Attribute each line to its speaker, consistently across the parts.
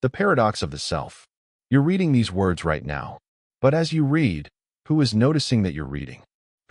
Speaker 1: The paradox of the self. You're reading these words right now. But as you read, who is noticing that you're reading?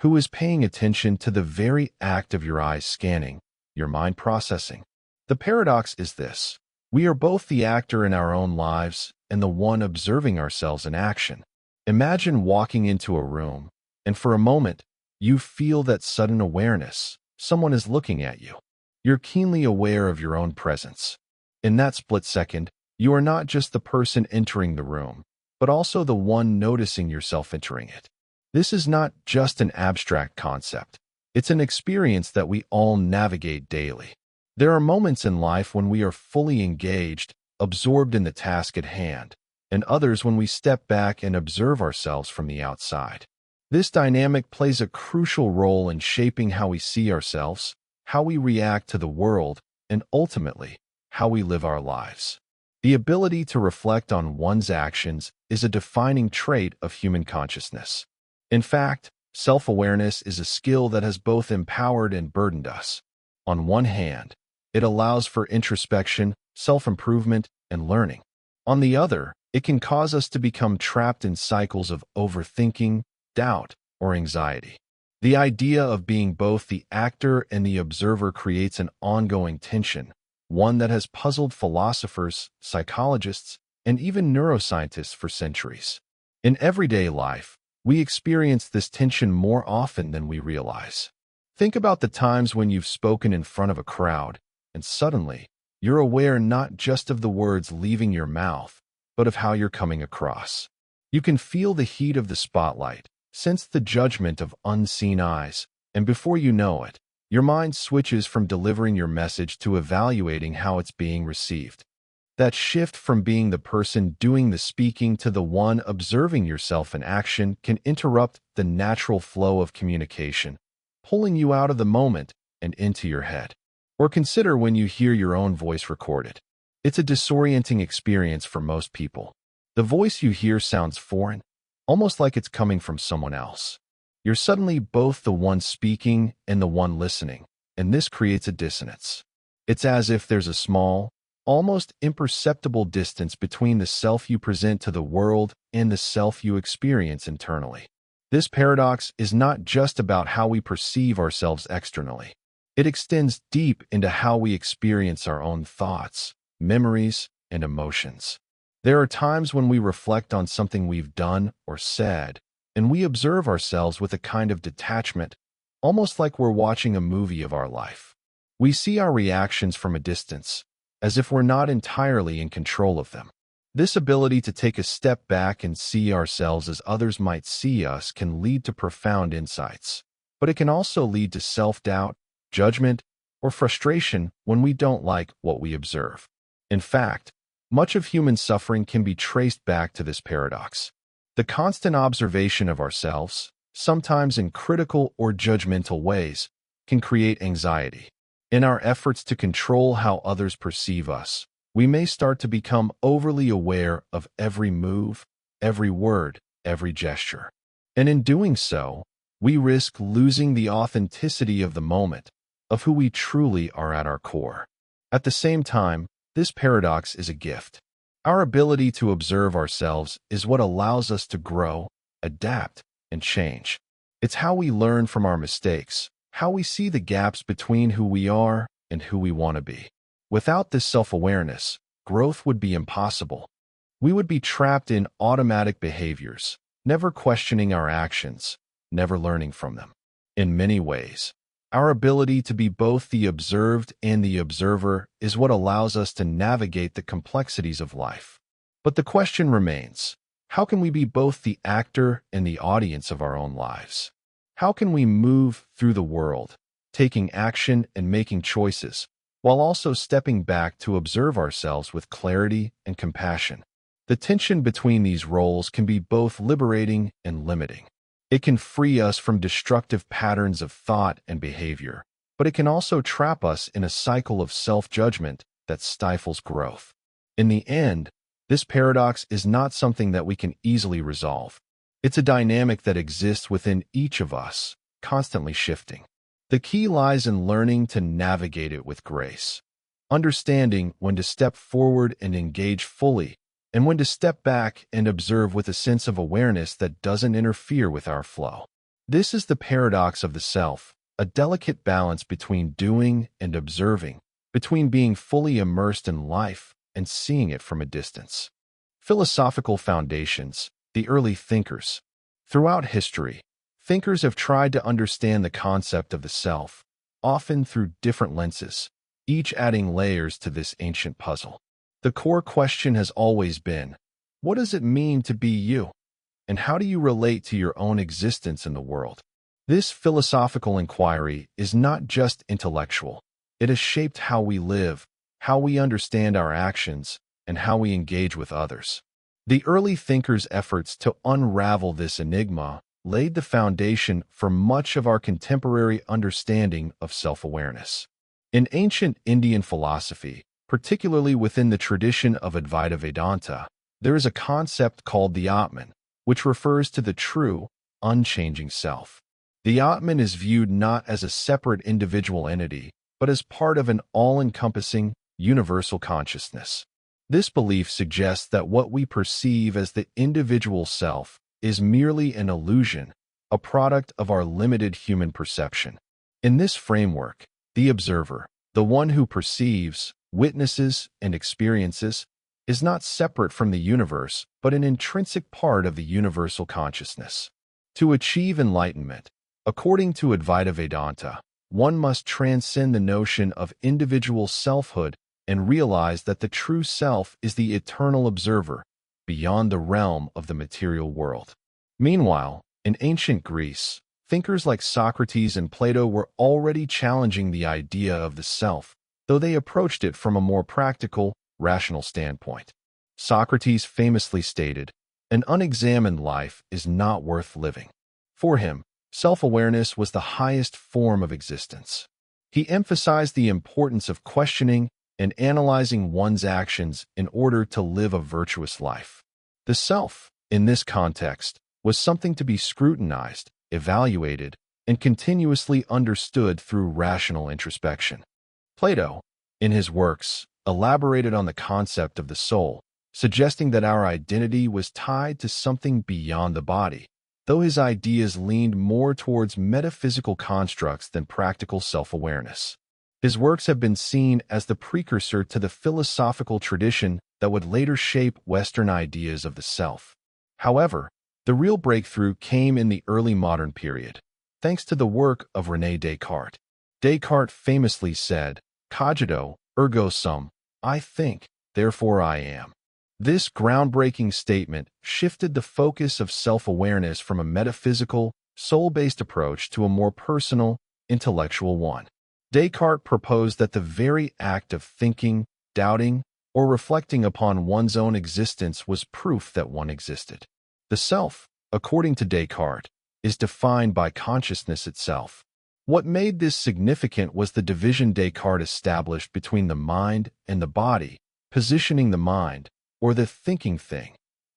Speaker 1: Who is paying attention to the very act of your eyes scanning, your mind processing? The paradox is this. We are both the actor in our own lives and the one observing ourselves in action. Imagine walking into a room, and for a moment, you feel that sudden awareness. Someone is looking at you. You're keenly aware of your own presence. In that split second, you are not just the person entering the room, but also the one noticing yourself entering it. This is not just an abstract concept. It's an experience that we all navigate daily. There are moments in life when we are fully engaged, absorbed in the task at hand, and others when we step back and observe ourselves from the outside. This dynamic plays a crucial role in shaping how we see ourselves, how we react to the world, and ultimately, how we live our lives. The ability to reflect on one's actions is a defining trait of human consciousness. In fact, self-awareness is a skill that has both empowered and burdened us. On one hand, it allows for introspection, self-improvement, and learning. On the other, it can cause us to become trapped in cycles of overthinking, doubt, or anxiety. The idea of being both the actor and the observer creates an ongoing tension, one that has puzzled philosophers, psychologists, and even neuroscientists for centuries. In everyday life, we experience this tension more often than we realize. Think about the times when you've spoken in front of a crowd, and suddenly, you're aware not just of the words leaving your mouth, but of how you're coming across. You can feel the heat of the spotlight, sense the judgment of unseen eyes, and before you know it, your mind switches from delivering your message to evaluating how it's being received. That shift from being the person doing the speaking to the one observing yourself in action can interrupt the natural flow of communication, pulling you out of the moment and into your head. Or consider when you hear your own voice recorded. It's a disorienting experience for most people. The voice you hear sounds foreign, almost like it's coming from someone else. You're suddenly both the one speaking and the one listening, and this creates a dissonance. It's as if there's a small, almost imperceptible distance between the self you present to the world and the self you experience internally. This paradox is not just about how we perceive ourselves externally. It extends deep into how we experience our own thoughts, memories, and emotions. There are times when we reflect on something we've done or said, and we observe ourselves with a kind of detachment, almost like we're watching a movie of our life. We see our reactions from a distance, as if we're not entirely in control of them. This ability to take a step back and see ourselves as others might see us can lead to profound insights, but it can also lead to self-doubt, judgment, or frustration when we don't like what we observe. In fact, much of human suffering can be traced back to this paradox. The constant observation of ourselves, sometimes in critical or judgmental ways, can create anxiety. In our efforts to control how others perceive us, we may start to become overly aware of every move, every word, every gesture. And in doing so, we risk losing the authenticity of the moment, of who we truly are at our core. At the same time, this paradox is a gift. Our ability to observe ourselves is what allows us to grow, adapt, and change. It's how we learn from our mistakes, how we see the gaps between who we are and who we want to be. Without this self-awareness, growth would be impossible. We would be trapped in automatic behaviors, never questioning our actions, never learning from them. In many ways, our ability to be both the observed and the observer is what allows us to navigate the complexities of life. But the question remains, how can we be both the actor and the audience of our own lives? How can we move through the world, taking action and making choices, while also stepping back to observe ourselves with clarity and compassion? The tension between these roles can be both liberating and limiting. It can free us from destructive patterns of thought and behavior, but it can also trap us in a cycle of self-judgment that stifles growth. In the end, this paradox is not something that we can easily resolve. It's a dynamic that exists within each of us, constantly shifting. The key lies in learning to navigate it with grace. understanding when to step forward and engage fully, and when to step back and observe with a sense of awareness that doesn't interfere with our flow. This is the paradox of the self, a delicate balance between doing and observing, between being fully immersed in life and seeing it from a distance. Philosophical foundations, the early thinkers. Throughout history, thinkers have tried to understand the concept of the self, often through different lenses, each adding layers to this ancient puzzle. The core question has always been, what does it mean to be you? And how do you relate to your own existence in the world? This philosophical inquiry is not just intellectual. It has shaped how we live, how we understand our actions, and how we engage with others. The early thinkers' efforts to unravel this enigma laid the foundation for much of our contemporary understanding of self-awareness. In ancient Indian philosophy, particularly within the tradition of Advaita Vedanta, there is a concept called the Atman, which refers to the true, unchanging self. The Atman is viewed not as a separate individual entity, but as part of an all-encompassing, universal consciousness. This belief suggests that what we perceive as the individual self is merely an illusion, a product of our limited human perception. In this framework, the observer, the one who perceives, witnesses, and experiences, is not separate from the universe, but an intrinsic part of the universal consciousness. To achieve enlightenment, according to Advaita Vedanta, one must transcend the notion of individual selfhood and realize that the true self is the eternal observer, beyond the realm of the material world. Meanwhile, in ancient Greece, thinkers like Socrates and Plato were already challenging the idea of the self, though they approached it from a more practical, rational standpoint. Socrates famously stated, "An unexamined life is not worth living." For him, self-awareness was the highest form of existence. He emphasized the importance of questioning and analyzing one's actions in order to live a virtuous life. The self, in this context, was something to be scrutinized, evaluated, and continuously understood through rational introspection. Plato, in his works, elaborated on the concept of the soul, suggesting that our identity was tied to something beyond the body, though his ideas leaned more towards metaphysical constructs than practical self-awareness. His works have been seen as the precursor to the philosophical tradition that would later shape Western ideas of the self. However, the real breakthrough came in the early modern period, thanks to the work of René Descartes. Descartes famously said, "Cogito, ergo sum," I think, therefore I am. This groundbreaking statement shifted the focus of self-awareness from a metaphysical, soul-based approach to a more personal, intellectual one. Descartes proposed that the very act of thinking, doubting, or reflecting upon one's own existence was proof that one existed. The self, according to Descartes, is defined by consciousness itself. What made this significant was the division Descartes established between the mind and the body, positioning the mind, or the thinking thing,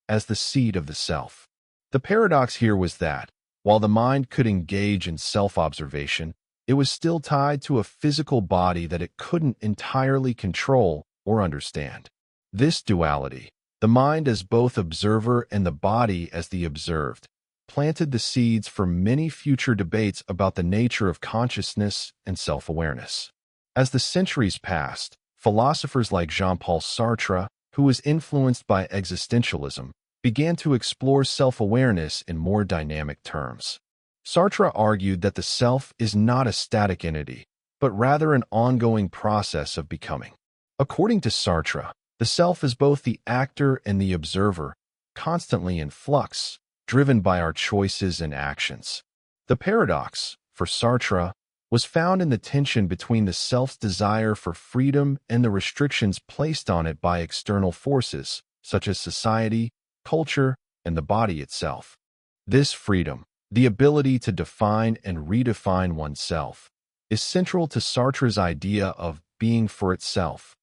Speaker 1: as the seat of the self. The paradox here was that, while the mind could engage in self-observation, it was still tied to a physical body that it couldn't entirely control or understand. This duality, the mind as both observer and the body as the observed, planted the seeds for many future debates about the nature of consciousness and self-awareness. As the centuries passed, philosophers like Jean-Paul Sartre, who was influenced by existentialism, began to explore self-awareness in more dynamic terms. Sartre argued that the self is not a static entity, but rather an ongoing process of becoming. According to Sartre, the self is both the actor and the observer, constantly in flux, driven by our choices and actions. The paradox, for Sartre, was found in the tension between the self's desire for freedom and the restrictions placed on it by external forces, such as society, culture, and the body itself. This freedom, the ability to define and redefine oneself, is central to Sartre's idea of being for itself,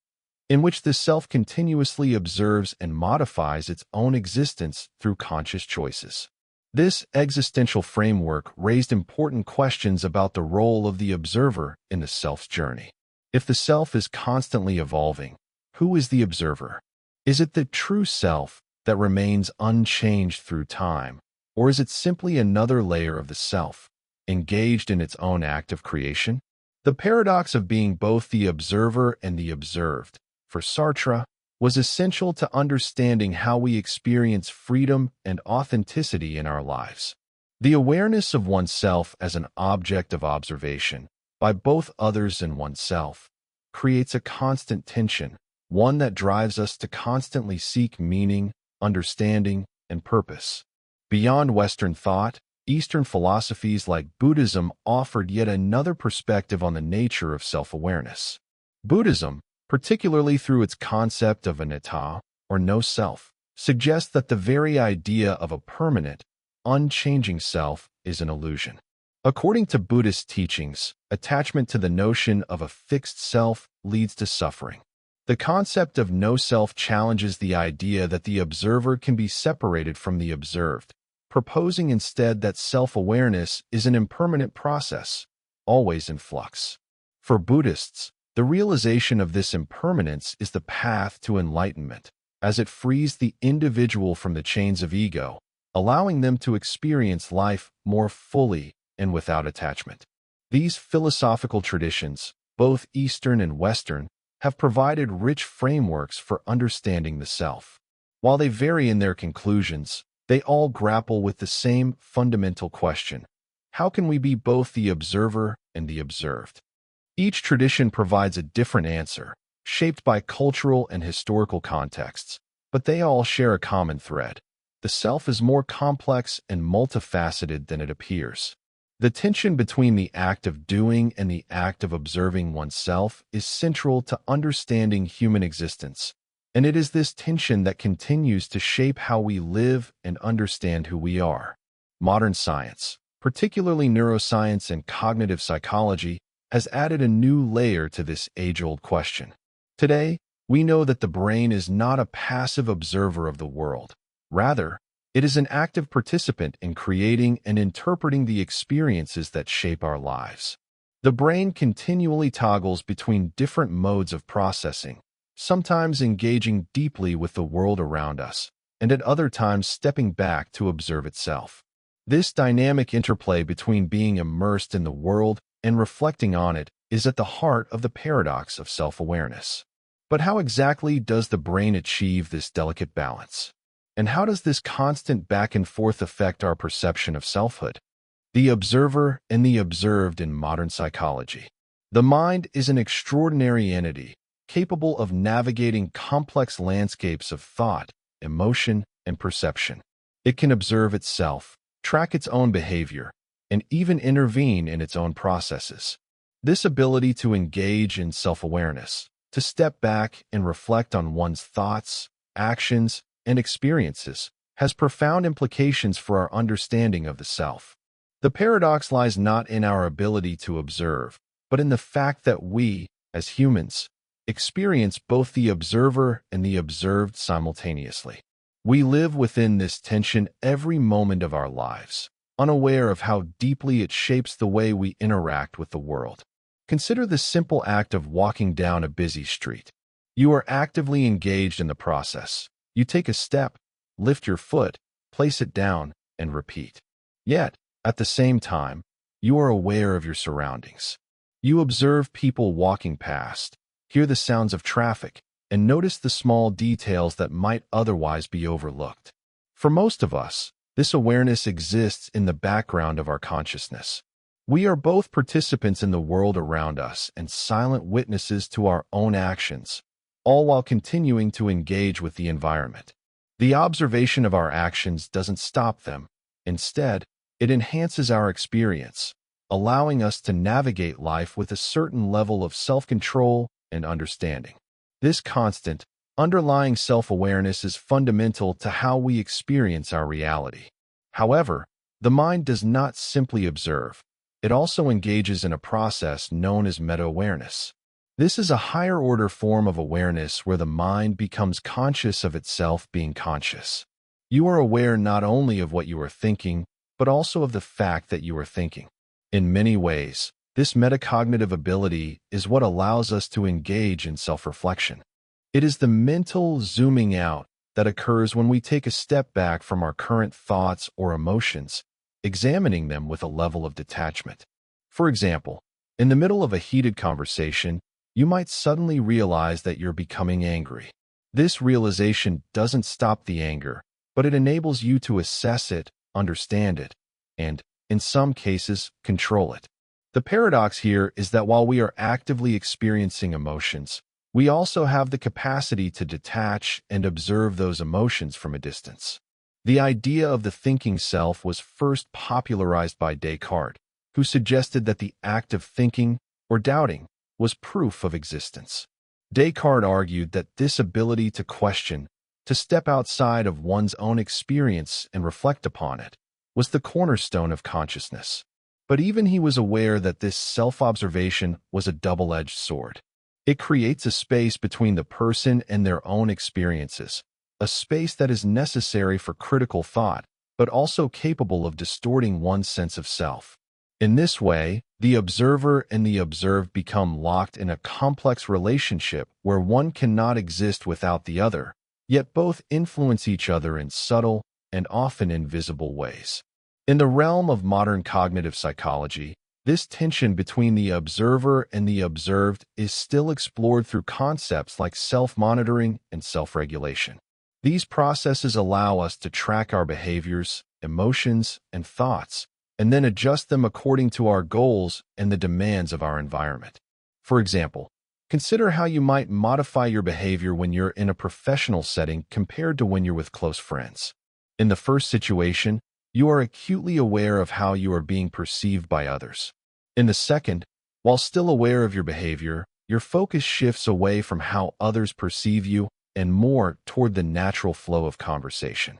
Speaker 1: in which the self continuously observes and modifies its own existence through conscious choices. This existential framework raised important questions about the role of the observer in the self's journey. If the self is constantly evolving, who is the observer? Is it the true self that remains unchanged through time, or is it simply another layer of the self, engaged in its own act of creation? The paradox of being both the observer and the observed, for Sartre, was essential to understanding how we experience freedom and authenticity in our lives. The awareness of oneself as an object of observation, by both others and oneself, creates a constant tension, one that drives us to constantly seek meaning, understanding, and purpose. Beyond Western thought, Eastern philosophies like Buddhism offered yet another perspective on the nature of self-awareness. Buddhism, particularly through its concept of anatta, or no self, suggests that the very idea of a permanent, unchanging self is an illusion. According to Buddhist teachings, attachment to the notion of a fixed self leads to suffering. The concept of no self challenges the idea that the observer can be separated from the observed, proposing instead that self-awareness is an impermanent process, always in flux. For Buddhists, the realization of this impermanence is the path to enlightenment, as it frees the individual from the chains of ego, allowing them to experience life more fully and without attachment. These philosophical traditions, both Eastern and Western, have provided rich frameworks for understanding the self. While they vary in their conclusions, they all grapple with the same fundamental question: how can we be both the observer and the observed? Each tradition provides a different answer, shaped by cultural and historical contexts, but they all share a common thread. The self is more complex and multifaceted than it appears. The tension between the act of doing and the act of observing oneself is central to understanding human existence, and it is this tension that continues to shape how we live and understand who we are. Modern science, particularly neuroscience and cognitive psychology, has added a new layer to this age-old question. Today, we know that the brain is not a passive observer of the world. Rather, it is an active participant in creating and interpreting the experiences that shape our lives. The brain continually toggles between different modes of processing, sometimes engaging deeply with the world around us, and at other times stepping back to observe itself. This dynamic interplay between being immersed in the world and reflecting on it is at the heart of the paradox of self-awareness. But how exactly does the brain achieve this delicate balance? And how does this constant back and forth affect our perception of selfhood? The observer and the observed in modern psychology. The mind is an extraordinary entity, capable of navigating complex landscapes of thought, emotion, and perception. It can observe itself, track its own behavior, and even intervene in its own processes. This ability to engage in self-awareness, to step back and reflect on one's thoughts, actions, and experiences, has profound implications for our understanding of the self. The paradox lies not in our ability to observe, but in the fact that we, as humans, experience both the observer and the observed simultaneously. We live within this tension every moment of our lives, unaware of how deeply it shapes the way we interact with the world. Consider the simple act of walking down a busy street. You are actively engaged in the process. You take a step, lift your foot, place it down, and repeat. Yet, at the same time, you are aware of your surroundings. You observe people walking past, hear the sounds of traffic, and notice the small details that might otherwise be overlooked. For most of us, this awareness exists in the background of our consciousness. We are both participants in the world around us and silent witnesses to our own actions, all while continuing to engage with the environment. The observation of our actions doesn't stop them. Instead, it enhances our experience, allowing us to navigate life with a certain level of self-control and understanding. This constant, underlying self-awareness is fundamental to how we experience our reality. However, the mind does not simply observe. It also engages in a process known as meta-awareness. This is a higher-order form of awareness where the mind becomes conscious of itself being conscious. You are aware not only of what you are thinking, but also of the fact that you are thinking. In many ways, This metacognitive ability is what allows us to engage in self-reflection. It is the mental zooming out that occurs when we take a step back from our current thoughts or emotions, examining them with a level of detachment. For example, in the middle of a heated conversation, you might suddenly realize that you're becoming angry. This realization doesn't stop the anger, but it enables you to assess it, understand it, and, in some cases, control it. The paradox here is that while we are actively experiencing emotions, we also have the capacity to detach and observe those emotions from a distance. The idea of the thinking self was first popularized by Descartes, who suggested that the act of thinking or doubting was proof of existence. Descartes argued that this ability to question, to step outside of one's own experience and reflect upon it, was the cornerstone of consciousness. But even he was aware that this self-observation was a double-edged sword. It creates a space between the person and their own experiences, a space that is necessary for critical thought, but also capable of distorting one's sense of self. In this way, the observer and the observed become locked in a complex relationship where one cannot exist without the other, yet both influence each other in subtle and often invisible ways. In the realm of modern cognitive psychology, this tension between the observer and the observed is still explored through concepts like self-monitoring and self-regulation. These processes allow us to track our behaviors, emotions, and thoughts, and then adjust them according to our goals and the demands of our environment. For example, consider how you might modify your behavior when you're in a professional setting compared to when you're with close friends. In the first situation, you are acutely aware of how you are being perceived by others. In the second, while still aware of your behavior, your focus shifts away from how others perceive you and more toward the natural flow of conversation.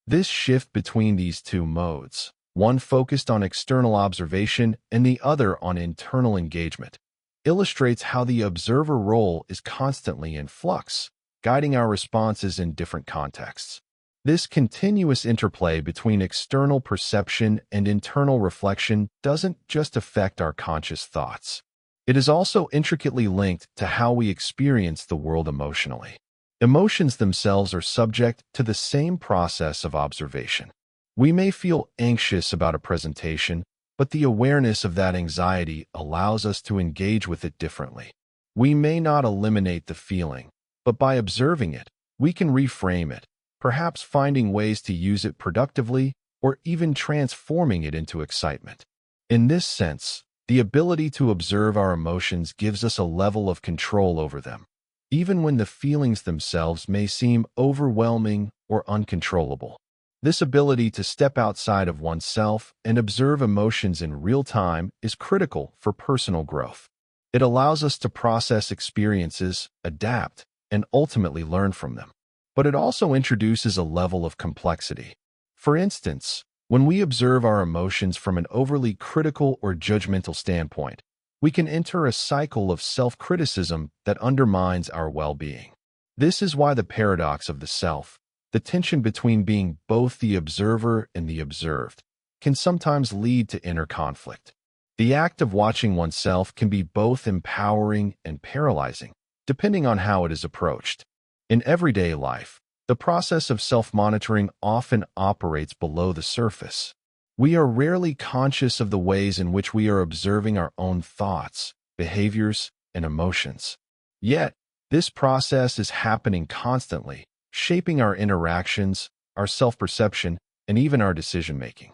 Speaker 1: This shift between these two modes, one focused on external observation and the other on internal engagement, illustrates how the observer role is constantly in flux, guiding our responses in different contexts. This continuous interplay between external perception and internal reflection doesn't just affect our conscious thoughts. It is also intricately linked to how we experience the world emotionally. Emotions themselves are subject to the same process of observation. We may feel anxious about a presentation, but the awareness of that anxiety allows us to engage with it differently. We may not eliminate the feeling, but by observing it, we can reframe it, perhaps finding ways to use it productively or even transforming it into excitement. In this sense, the ability to observe our emotions gives us a level of control over them, even when the feelings themselves may seem overwhelming or uncontrollable. This ability to step outside of oneself and observe emotions in real time is critical for personal growth. It allows us to process experiences, adapt, and ultimately learn from them. But it also introduces a level of complexity. For instance, when we observe our emotions from an overly critical or judgmental standpoint, we can enter a cycle of self-criticism that undermines our well-being. This is why the paradox of the self, the tension between being both the observer and the observed, can sometimes lead to inner conflict. The act of watching oneself can be both empowering and paralyzing, depending on how it is approached. In everyday life, the process of self-monitoring often operates below the surface. We are rarely conscious of the ways in which we are observing our own thoughts, behaviors, and emotions. Yet, this process is happening constantly, shaping our interactions, our self-perception, and even our decision-making.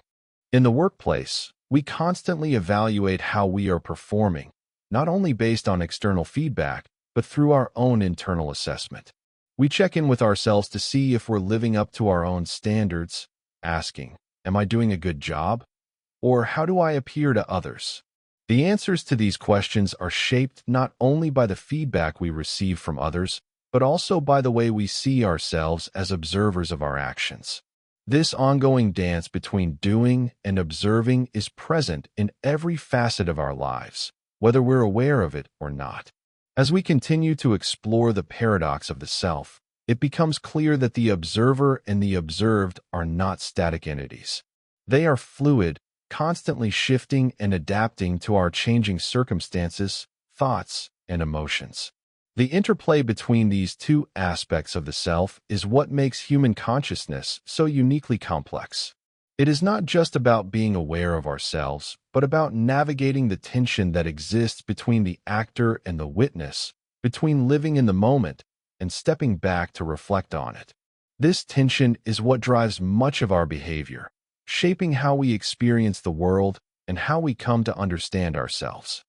Speaker 1: In the workplace, we constantly evaluate how we are performing, not only based on external feedback, but through our own internal assessment. We check in with ourselves to see if we're living up to our own standards, asking, "Am I doing a good job?" Or "How do I appear to others?" The answers to these questions are shaped not only by the feedback we receive from others, but also by the way we see ourselves as observers of our actions. This ongoing dance between doing and observing is present in every facet of our lives, whether we're aware of it or not. As we continue to explore the paradox of the self, it becomes clear that the observer and the observed are not static entities. They are fluid, constantly shifting and adapting to our changing circumstances, thoughts, and emotions. The interplay between these two aspects of the self is what makes human consciousness so uniquely complex. It is not just about being aware of ourselves, but about navigating the tension that exists between the actor and the witness, between living in the moment and stepping back to reflect on it. This tension is what drives much of our behavior, shaping how we experience the world and how we come to understand ourselves.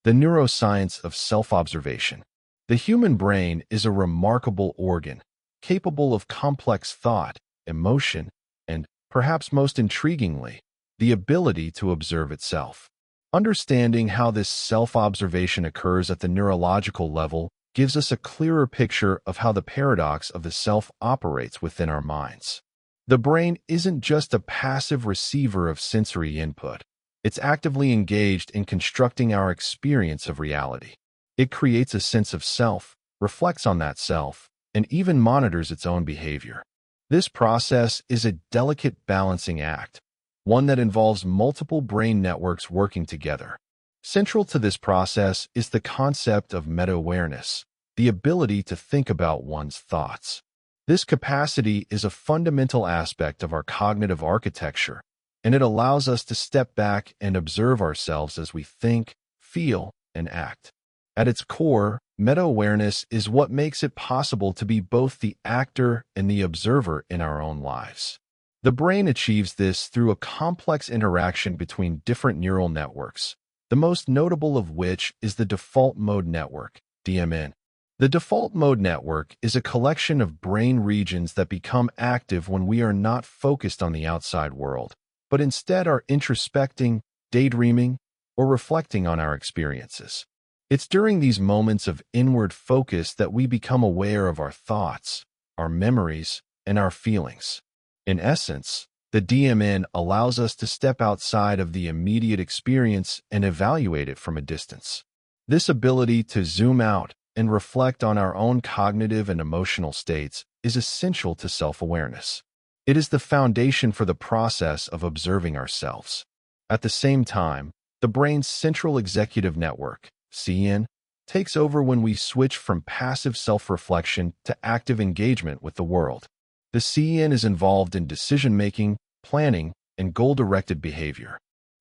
Speaker 1: The neuroscience of self-observation. The human brain is a remarkable organ, capable of complex thought, emotion, and, perhaps most intriguingly, the ability to observe itself. Understanding how this self-observation occurs at the neurological level gives us a clearer picture of how the paradox of the self operates within our minds. The brain isn't just a passive receiver of sensory input. It's actively engaged in constructing our experience of reality. It creates a sense of self, reflects on that self, and even monitors its own behavior. This process is a delicate balancing act, one that involves multiple brain networks working together. Central to this process is the concept of meta-awareness, the ability to think about one's thoughts. This capacity is a fundamental aspect of our cognitive architecture, and it allows us to step back and observe ourselves as we think, feel, and act. At its core, meta-awareness is what makes it possible to be both the actor and the observer in our own lives. The brain achieves this through a complex interaction between different neural networks, the most notable of which is the default mode network, DMN. The default mode network is a collection of brain regions that become active when we are not focused on the outside world, but instead are introspecting, daydreaming, or reflecting on our experiences. It's during these moments of inward focus that we become aware of our thoughts, our memories, and our feelings. In essence, the DMN allows us to step outside of the immediate experience and evaluate it from a distance. This ability to zoom out and reflect on our own cognitive and emotional states is essential to self-awareness. It is the foundation for the process of observing ourselves. At the same time, the brain's central executive network, CN, takes over when we switch from passive self-reflection to active engagement with the world. The CN is involved in decision-making, planning, and goal-directed behavior.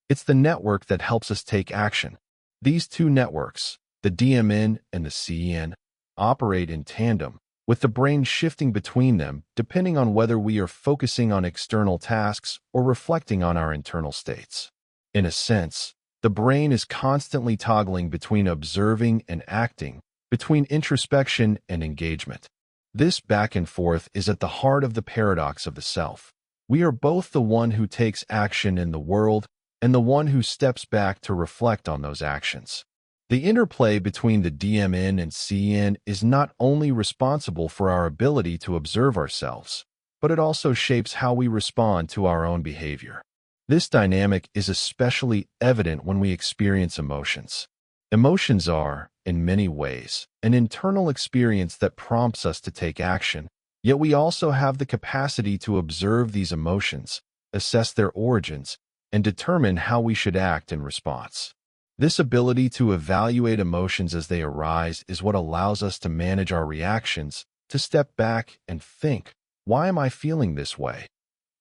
Speaker 1: It's the network that helps us take action. These two networks, the DMN and the CN, operate in tandem, with the brain shifting between them depending on whether we are focusing on external tasks or reflecting on our internal states. In a sense, the brain is constantly toggling between observing and acting, between introspection and engagement. This back and forth is at the heart of the paradox of the self. We are both the one who takes action in the world and the one who steps back to reflect on those actions. The interplay between the DMN and CN is not only responsible for our ability to observe ourselves, but it also shapes how we respond to our own behavior. This dynamic is especially evident when we experience emotions. Emotions are, in many ways, an internal experience that prompts us to take action, yet we also have the capacity to observe these emotions, assess their origins, and determine how we should act in response. This ability to evaluate emotions as they arise is what allows us to manage our reactions, to step back and think, why am I feeling this way?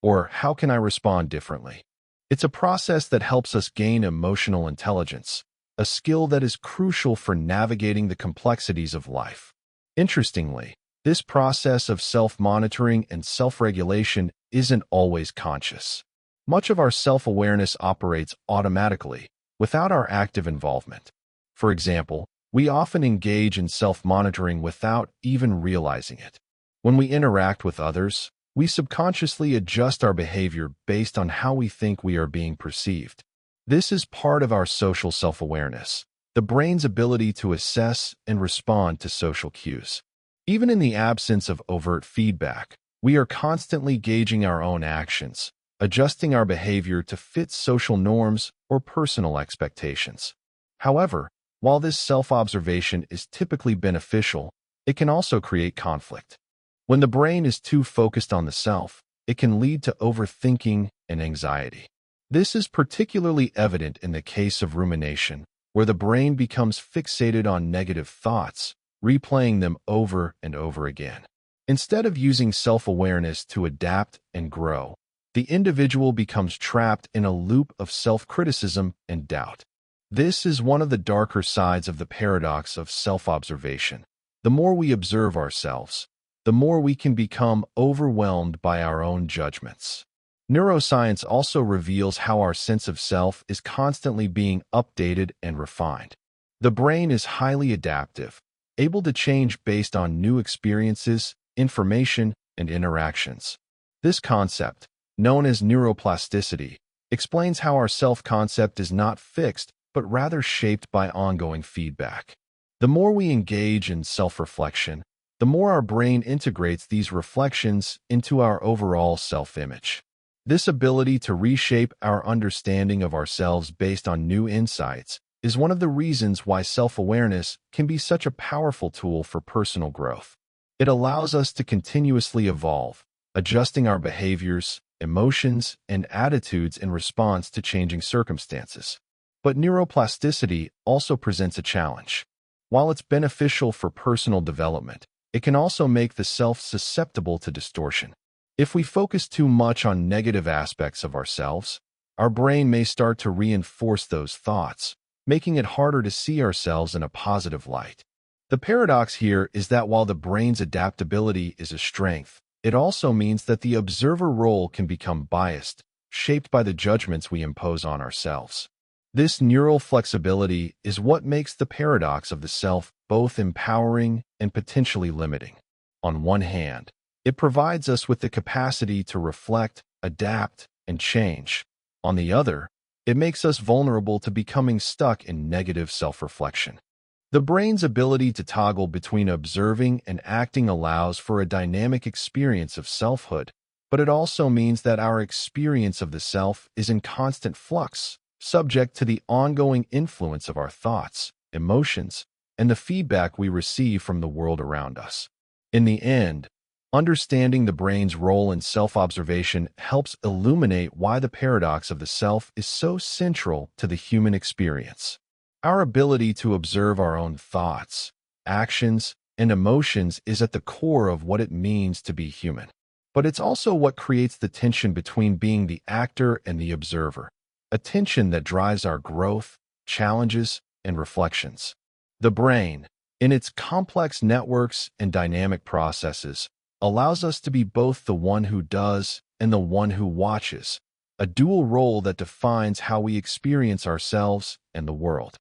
Speaker 1: Or how can I respond differently? It's a process that helps us gain emotional intelligence, a skill that is crucial for navigating the complexities of life. Interestingly, this process of self-monitoring and self-regulation isn't always conscious. Much of our self-awareness operates automatically, without our active involvement. For example, we often engage in self-monitoring without even realizing it. When we interact with others, we subconsciously adjust our behavior based on how we think we are being perceived. This is part of our social self-awareness, the brain's ability to assess and respond to social cues. Even in the absence of overt feedback, we are constantly gauging our own actions, adjusting our behavior to fit social norms or personal expectations. However, while this self-observation is typically beneficial, it can also create conflict. When the brain is too focused on the self, it can lead to overthinking and anxiety. This is particularly evident in the case of rumination, where the brain becomes fixated on negative thoughts, replaying them over and over again. Instead of using self-awareness to adapt and grow, the individual becomes trapped in a loop of self-criticism and doubt. This is one of the darker sides of the paradox of self-observation. The more we observe ourselves, the more we can become overwhelmed by our own judgments. Neuroscience also reveals how our sense of self is constantly being updated and refined. The brain is highly adaptive, able to change based on new experiences, information, and interactions. This concept, known as neuroplasticity, explains how our self-concept is not fixed, but rather shaped by ongoing feedback. The more we engage in self-reflection, the more our brain integrates these reflections into our overall self-image. This ability to reshape our understanding of ourselves based on new insights is one of the reasons why self-awareness can be such a powerful tool for personal growth. It allows us to continuously evolve, adjusting our behaviors, emotions, and attitudes in response to changing circumstances. But neuroplasticity also presents a challenge. While it's beneficial for personal development, it can also make the self susceptible to distortion. If we focus too much on negative aspects of ourselves, our brain may start to reinforce those thoughts, making it harder to see ourselves in a positive light. The paradox here is that while the brain's adaptability is a strength, it also means that the observer role can become biased, shaped by the judgments we impose on ourselves. This neural flexibility is what makes the paradox of the self both empowering and potentially limiting. On one hand, it provides us with the capacity to reflect, adapt, and change. On the other, it makes us vulnerable to becoming stuck in negative self-reflection. The brain's ability to toggle between observing and acting allows for a dynamic experience of selfhood, but it also means that our experience of the self is in constant flux, subject to the ongoing influence of our thoughts, emotions, and the feedback we receive from the world around us. In the end, understanding the brain's role in self-observation helps illuminate why the paradox of the self is so central to the human experience. Our ability to observe our own thoughts, actions, and emotions is at the core of what it means to be human. But it's also what creates the tension between being the actor and the observer, a tension that drives our growth, challenges, and reflections. The brain, in its complex networks and dynamic processes, allows us to be both the one who does and the one who watches, a dual role that defines how we experience ourselves and the world.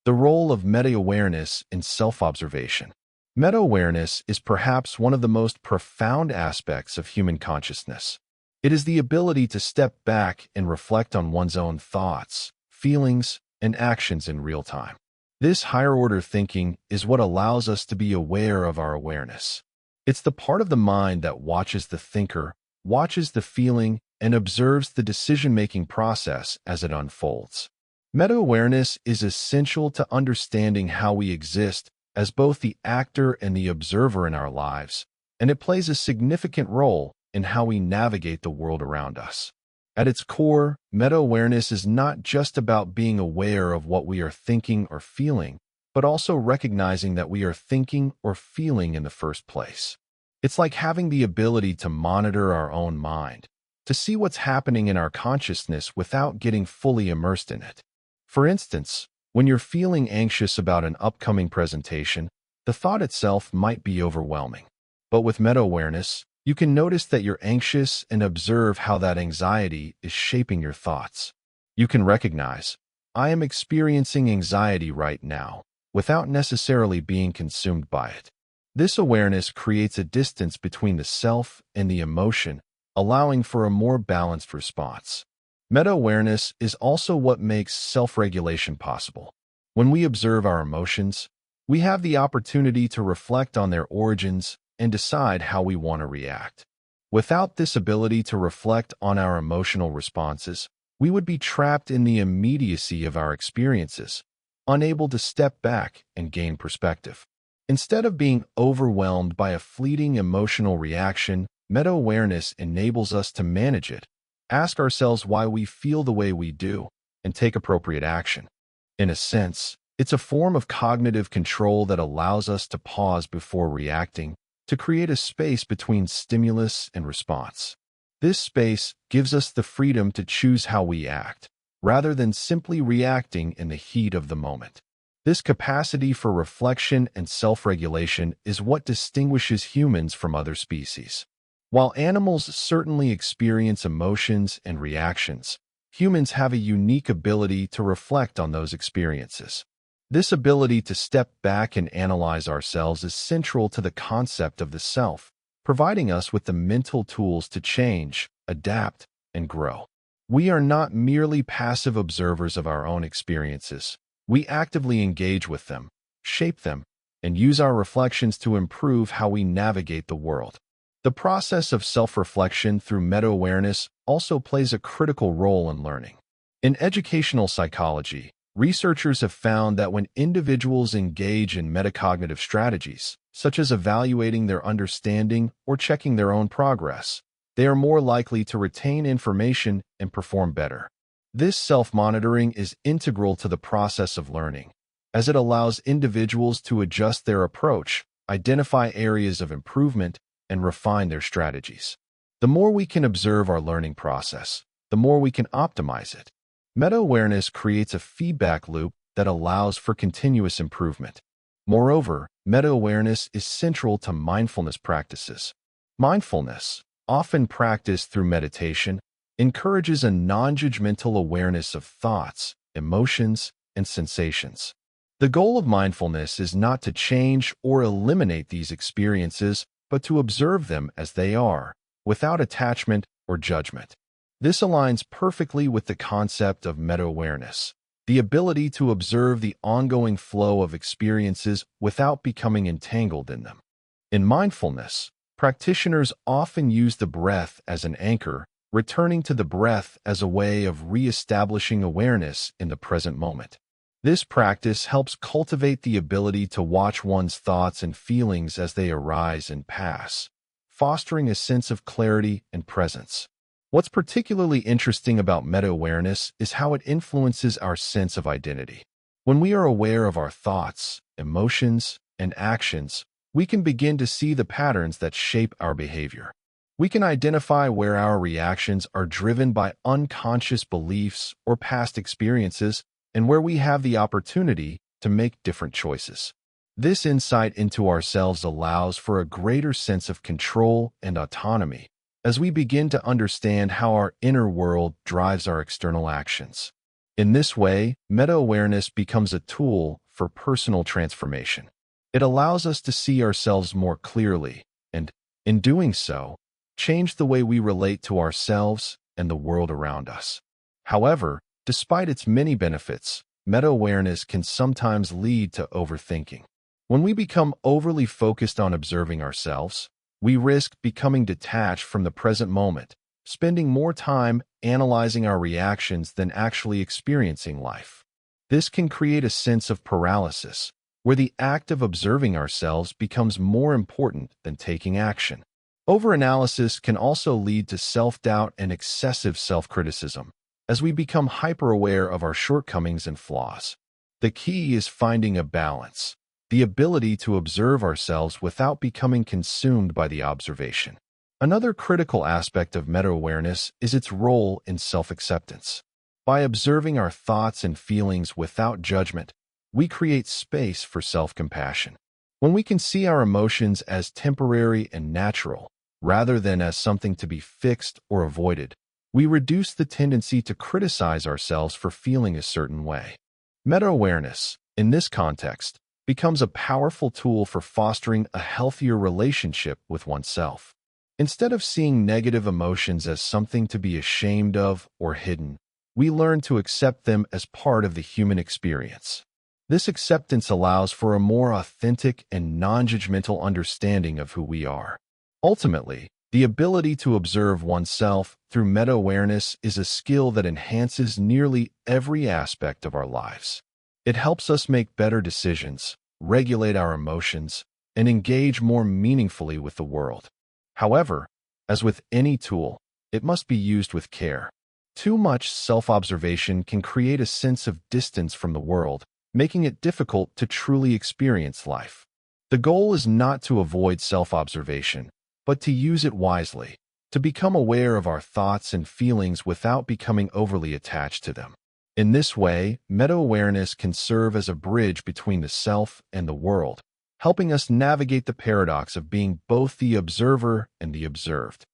Speaker 1: The role of meta-awareness in self-observation. Meta-awareness is perhaps one of the most profound aspects of human consciousness. It is the ability to step back and reflect on one's own thoughts, feelings, and actions in real time. This higher-order thinking is what allows us to be aware of our awareness. It's the part of the mind that watches the thinker, watches the feeling, and observes the decision-making process as it unfolds. Meta-awareness is essential to understanding how we exist as both the actor and the observer in our lives, and it plays a significant role in how we navigate the world around us. At its core, meta-awareness is not just about being aware of what we are thinking or feeling, but also recognizing that we are thinking or feeling in the first place. It's like having the ability to monitor our own mind, to see what's happening in our consciousness without getting fully immersed in it. For instance, when you're feeling anxious about an upcoming presentation, the thought itself might be overwhelming. But with meta-awareness, you can notice that you're anxious and observe how that anxiety is shaping your thoughts. You can recognize, I am experiencing anxiety right now, without necessarily being consumed by it. This awareness creates a distance between the self and the emotion, allowing for a more balanced response. Meta-awareness is also what makes self-regulation possible. When we observe our emotions, we have the opportunity to reflect on their origins and decide how we want to react. Without this ability to reflect on our emotional responses, we would be trapped in the immediacy of our experiences, unable to step back and gain perspective. Instead of being overwhelmed by a fleeting emotional reaction, meta-awareness enables us to manage it, ask ourselves why we feel the way we do, and take appropriate action. In a sense, it's a form of cognitive control that allows us to pause before reacting, to create a space between stimulus and response. This space gives us the freedom to choose how we act, rather than simply reacting in the heat of the moment. This capacity for reflection and self-regulation is what distinguishes humans from other species. While animals certainly experience emotions and reactions, humans have a unique ability to reflect on those experiences. This ability to step back and analyze ourselves is central to the concept of the self, providing us with the mental tools to change, adapt, and grow. We are not merely passive observers of our own experiences. We actively engage with them, shape them, and use our reflections to improve how we navigate the world. The process of self-reflection through meta-awareness also plays a critical role in learning. In educational psychology, researchers have found that when individuals engage in metacognitive strategies, such as evaluating their understanding or checking their own progress, they are more likely to retain information and perform better. This self-monitoring is integral to the process of learning, as it allows individuals to adjust their approach, identify areas of improvement, and refine their strategies. The more we can observe our learning process, the more we can optimize it. Meta-awareness creates a feedback loop that allows for continuous improvement. Moreover, meta-awareness is central to mindfulness practices. Mindfulness, often practiced through meditation, encourages a non-judgmental awareness of thoughts, emotions, and sensations. The goal of mindfulness is not to change or eliminate these experiences, but to observe them as they are, without attachment or judgment. This aligns perfectly with the concept of meta-awareness, the ability to observe the ongoing flow of experiences without becoming entangled in them. In mindfulness, practitioners often use the breath as an anchor, returning to the breath as a way of re-establishing awareness in the present moment. This practice helps cultivate the ability to watch one's thoughts and feelings as they arise and pass, fostering a sense of clarity and presence. What's particularly interesting about meta-awareness is how it influences our sense of identity. When we are aware of our thoughts, emotions, and actions, we can begin to see the patterns that shape our behavior. We can identify where our reactions are driven by unconscious beliefs or past experiences, and where we have the opportunity to make different choices. This insight into ourselves allows for a greater sense of control and autonomy as we begin to understand how our inner world drives our external actions. In this way, meta-awareness becomes a tool for personal transformation. It allows us to see ourselves more clearly and, in doing so, change the way we relate to ourselves and the world around us. However, despite its many benefits, meta-awareness can sometimes lead to overthinking. When we become overly focused on observing ourselves, we risk becoming detached from the present moment, spending more time analyzing our reactions than actually experiencing life. This can create a sense of paralysis, where the act of observing ourselves becomes more important than taking action. Overanalysis can also lead to self-doubt and excessive self-criticism, as we become hyper-aware of our shortcomings and flaws. The key is finding a balance, the ability to observe ourselves without becoming consumed by the observation. Another critical aspect of meta-awareness is its role in self-acceptance. By observing our thoughts and feelings without judgment, we create space for self-compassion. When we can see our emotions as temporary and natural, rather than as something to be fixed or avoided, we reduce the tendency to criticize ourselves for feeling a certain way. Meta-awareness, in this context, becomes a powerful tool for fostering a healthier relationship with oneself. Instead of seeing negative emotions as something to be ashamed of or hidden, we learn to accept them as part of the human experience. This acceptance allows for a more authentic and non-judgmental understanding of who we are. Ultimately, the ability to observe oneself through meta-awareness is a skill that enhances nearly every aspect of our lives. It helps us make better decisions, regulate our emotions, and engage more meaningfully with the world. However, as with any tool, it must be used with care. Too much self-observation can create a sense of distance from the world, making it difficult to truly experience life. The goal is not to avoid self-observation, but to use it wisely, to become aware of our thoughts and feelings without becoming overly attached to them. In this way, meta-awareness can serve as a bridge between the self and the world, helping us navigate the paradox of being both the observer and the observed.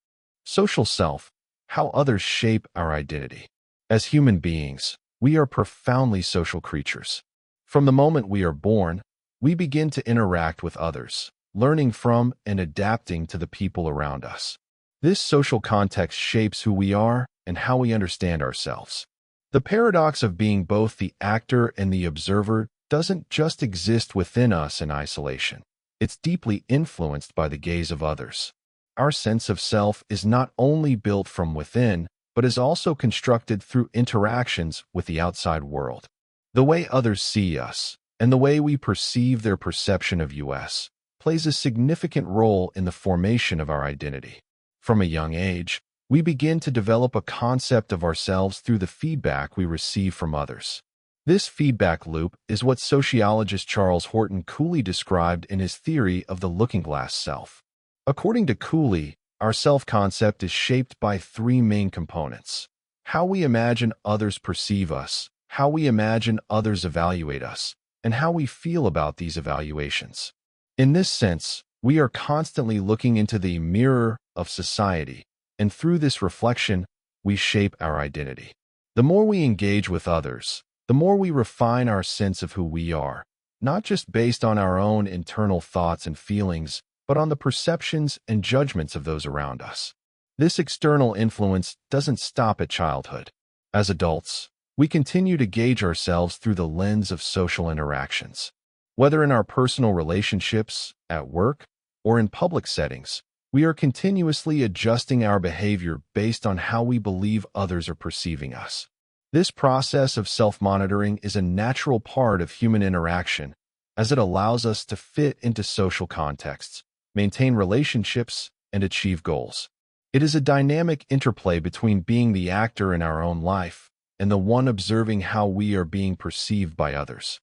Speaker 1: Social self, how others shape our identity. As human beings, we are profoundly social creatures. From the moment we are born, we begin to interact with others, learning from and adapting to the people around us. This social context shapes who we are and how we understand ourselves. The paradox of being both the actor and the observer doesn't just exist within us in isolation. It's deeply influenced by the gaze of others. Our sense of self is not only built from within, but is also constructed through interactions with the outside world. The way others see us, and the way we perceive their perception of us, plays a significant role in the formation of our identity. From a young age, we begin to develop a concept of ourselves through the feedback we receive from others. This feedback loop is what sociologist Charles Horton Cooley described in his theory of the looking-glass self. According to Cooley, our self-concept is shaped by three main components: how we imagine others perceive us, how we imagine others evaluate us, and how we feel about these evaluations. In this sense, we are constantly looking into the mirror of society, and through this reflection, we shape our identity. The more we engage with others, the more we refine our sense of who we are, not just based on our own internal thoughts and feelings, but on the perceptions and judgments of those around us. This external influence doesn't stop at childhood. As adults, we continue to gauge ourselves through the lens of social interactions. Whether in our personal relationships, at work, or in public settings, we are continuously adjusting our behavior based on how we believe others are perceiving us. This process of self-monitoring is a natural part of human interaction, as it allows us to fit into social contexts, maintain relationships, and achieve goals. It is a dynamic interplay between being the actor in our own life and the one observing how we are being perceived by others.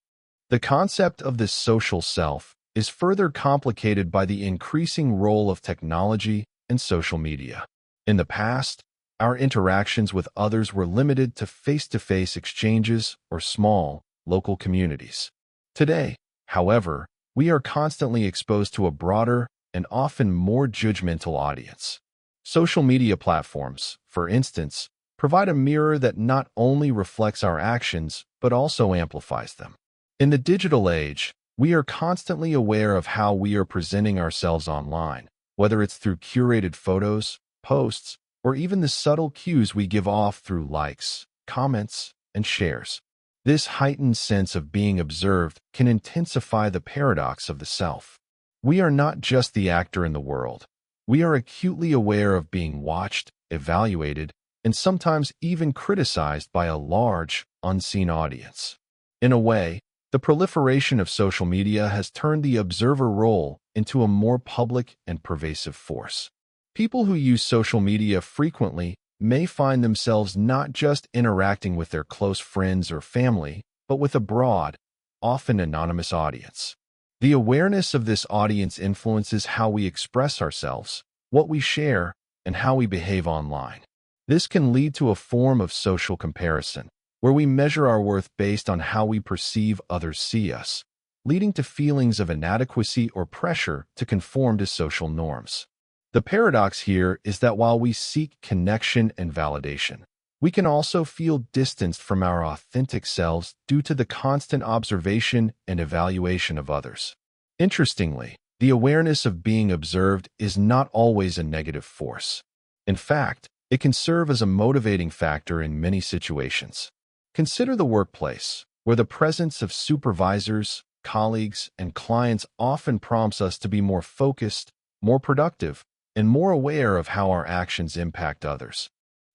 Speaker 1: The concept of this social self is further complicated by the increasing role of technology and social media. In the past, our interactions with others were limited to face-to-face exchanges or small, local communities. Today, however, we are constantly exposed to a broader and often more judgmental audience. Social media platforms, for instance, provide a mirror that not only reflects our actions, but also amplifies them. In the digital age, we are constantly aware of how we are presenting ourselves online, whether it's through curated photos, posts, or even the subtle cues we give off through likes, comments, and shares. This heightened sense of being observed can intensify the paradox of the self. We are not just the actor in the world. We are acutely aware of being watched, evaluated, and sometimes even criticized by a large, unseen audience. In a way, the proliferation of social media has turned the observer role into a more public and pervasive force. People who use social media frequently may find themselves not just interacting with their close friends or family, but with a broad, often anonymous audience. The awareness of this audience influences how we express ourselves, what we share, and how we behave online. This can lead to a form of social comparison, where we measure our worth based on how we perceive others see us, leading to feelings of inadequacy or pressure to conform to social norms. The paradox here is that while we seek connection and validation, we can also feel distanced from our authentic selves due to the constant observation and evaluation of others. Interestingly, the awareness of being observed is not always a negative force. In fact, it can serve as a motivating factor in many situations. Consider the workplace, where the presence of supervisors, colleagues, and clients often prompts us to be more focused, more productive, and more aware of how our actions impact others.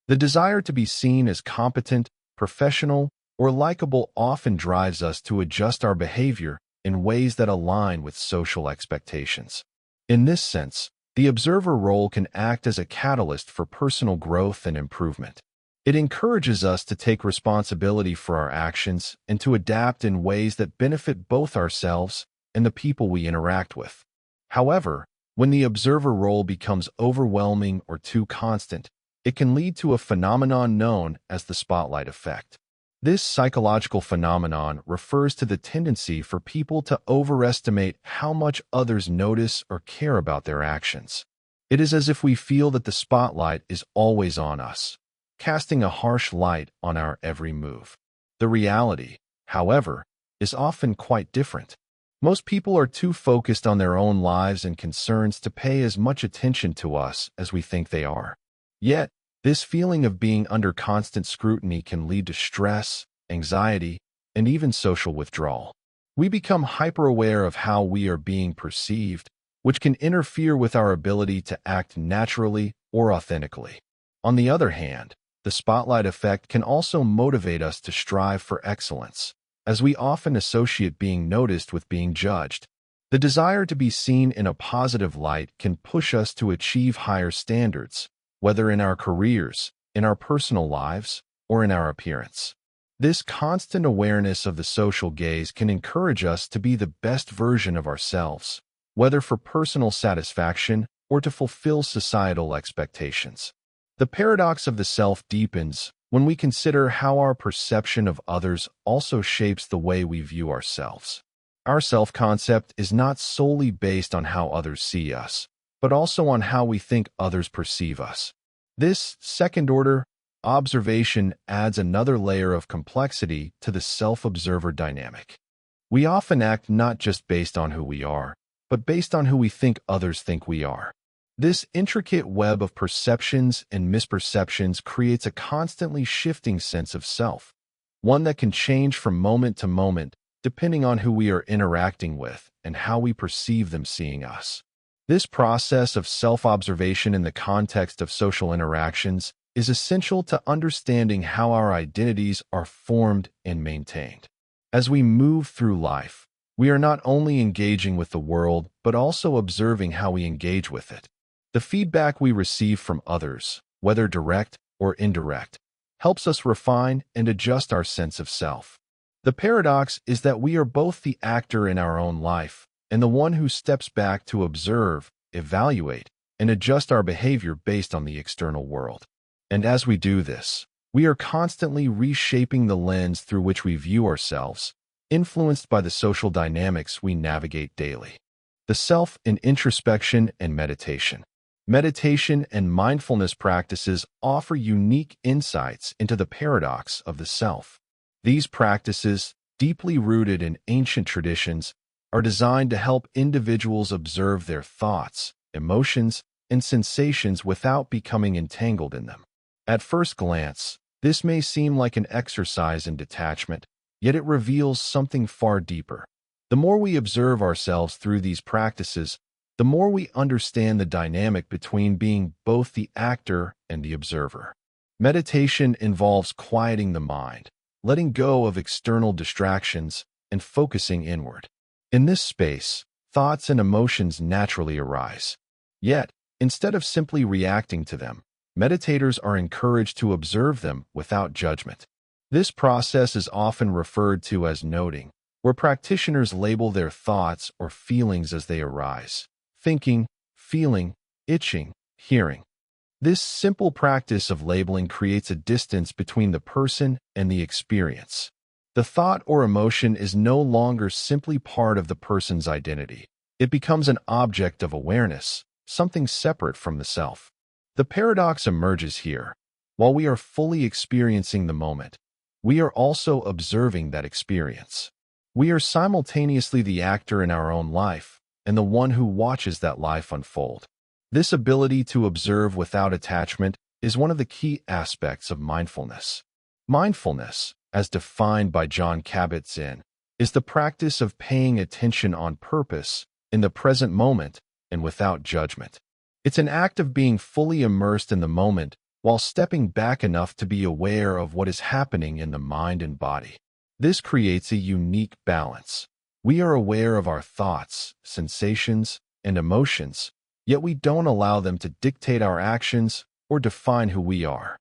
Speaker 1: The desire to be seen as competent, professional, or likable often drives us to adjust our behavior in ways that align with social expectations. In this sense, The observer role can act as a catalyst for personal growth and improvement. It encourages us to take responsibility for our actions and to adapt in ways that benefit both ourselves and the people we interact with. However, when the observer role becomes overwhelming or too constant, it can lead to a phenomenon known as the spotlight effect. This psychological phenomenon refers to the tendency for people to overestimate how much others notice or care about their actions. It is as if we feel that the spotlight is always on us, casting a harsh light on our every move. The reality, however, is often quite different. Most people are too focused on their own lives and concerns to pay as much attention to us as we think they are. Yet, this feeling of being under constant scrutiny can lead to stress, anxiety, and even social withdrawal. We become hyper-aware of how we are being perceived, which can interfere with our ability to act naturally or authentically. On the other hand, the spotlight effect can also motivate us to strive for excellence, as we often associate being noticed with being judged. The desire to be seen in a positive light can push us to achieve higher standards, whether in our careers, in our personal lives, or in our appearance. This constant awareness of the social gaze can encourage us to be the best version of ourselves, whether for personal satisfaction or to fulfill societal expectations. The paradox of the self deepens when we consider how our perception of others also shapes the way we view ourselves. Our self-concept is not solely based on how others see us, but also on how we think others perceive us. This second-order observation adds another layer of complexity to the self-observer dynamic. We often act not just based on who we are, but based on who we think others think we are. This intricate web of perceptions and misperceptions creates a constantly shifting sense of self, one that can change from moment to moment depending on who we are interacting with and how we perceive them seeing us. This process of self-observation in the context of social interactions is essential to understanding how our identities are formed and maintained. As we move through life, we are not only engaging with the world, but also observing how we engage with it. The feedback we receive from others, whether direct or indirect, helps us refine and adjust our sense of self. The paradox is that we are both the actor in our own life and the one who steps back to observe, evaluate, and adjust our behavior based on the external world. And as we do this, we are constantly reshaping the lens through which we view ourselves, influenced by the social dynamics we navigate daily. The self in introspection and meditation. Meditation and mindfulness practices offer unique insights into the paradox of the self. These practices, deeply rooted in ancient traditions, are designed to help individuals observe their thoughts, emotions, and sensations without becoming entangled in them. At first glance, this may seem like an exercise in detachment, yet it reveals something far deeper. The more we observe ourselves through these practices, the more we understand the dynamic between being both the actor and the observer. Meditation involves quieting the mind, letting go of external distractions, and focusing inward. In this space, thoughts and emotions naturally arise. Yet, instead of simply reacting to them, meditators are encouraged to observe them without judgment. This process is often referred to as noting, where practitioners label their thoughts or feelings as they arise: thinking, feeling, itching, hearing. This simple practice of labeling creates a distance between the person and the experience. The thought or emotion is no longer simply part of the person's identity. It becomes an object of awareness, something separate from the self. The paradox emerges here. While we are fully experiencing the moment, we are also observing that experience. We are simultaneously the actor in our own life and the one who watches that life unfold. This ability to observe without attachment is one of the key aspects of mindfulness. Mindfulness, as defined by Jon Kabat-Zinn, is the practice of paying attention on purpose, in the present moment, and without judgment. It's an act of being fully immersed in the moment while stepping back enough to be aware of what is happening in the mind and body. This creates a unique balance. We are aware of our thoughts, sensations, and emotions, yet we don't allow them to dictate our actions or define who we are.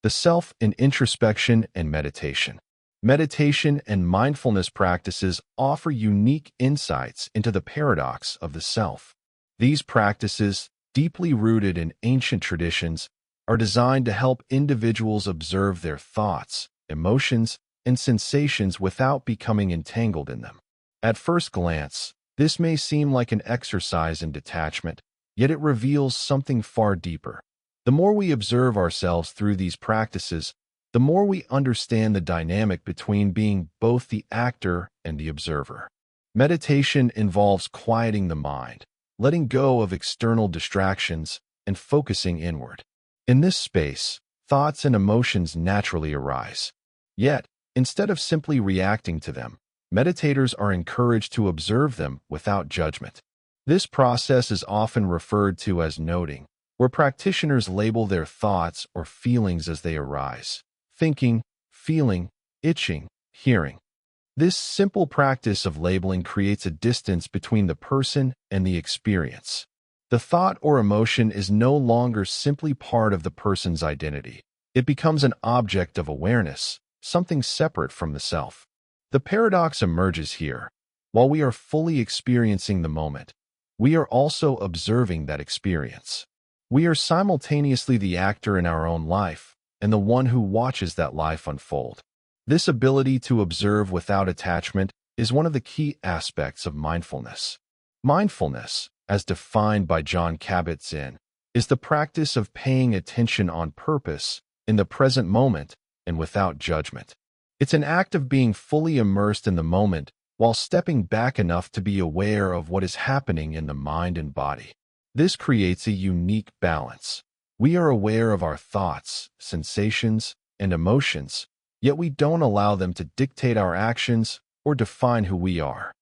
Speaker 1: The self in introspection and meditation. Meditation and mindfulness practices offer unique insights into the paradox of the self. These practices, deeply rooted in ancient traditions, are designed to help individuals observe their thoughts, emotions, and sensations without becoming entangled in them. At first glance, this may seem like an exercise in detachment, yet it reveals something far deeper. The more we observe ourselves through these practices, the more we understand the dynamic between being both the actor and the observer. Meditation involves quieting the mind, letting go of external distractions, and focusing inward. In this space, thoughts and emotions naturally arise. Yet, instead of simply reacting to them, meditators are encouraged to observe them without judgment. This process is often referred to as noting, where practitioners label their thoughts or feelings as they arise: thinking, feeling, itching, hearing. This simple practice of labeling creates a distance between the person and the experience. The thought or emotion is no longer simply part of the person's identity. It becomes an object of awareness, something separate from the self. The paradox emerges here. While we are fully experiencing the moment, we are also observing that experience. We are simultaneously the actor in our own life and the one who watches that life unfold. This ability to observe without attachment is one of the key aspects of mindfulness. Mindfulness, as defined by John Kabat-Zinn, is the practice of paying attention on purpose, in the present moment, and without judgment. It's an act of being fully immersed in the moment while stepping back enough to be aware of what is happening in the mind and body. This creates a unique balance. We are aware of our thoughts, sensations, and emotions, yet we don't allow them to dictate our actions or define who we are.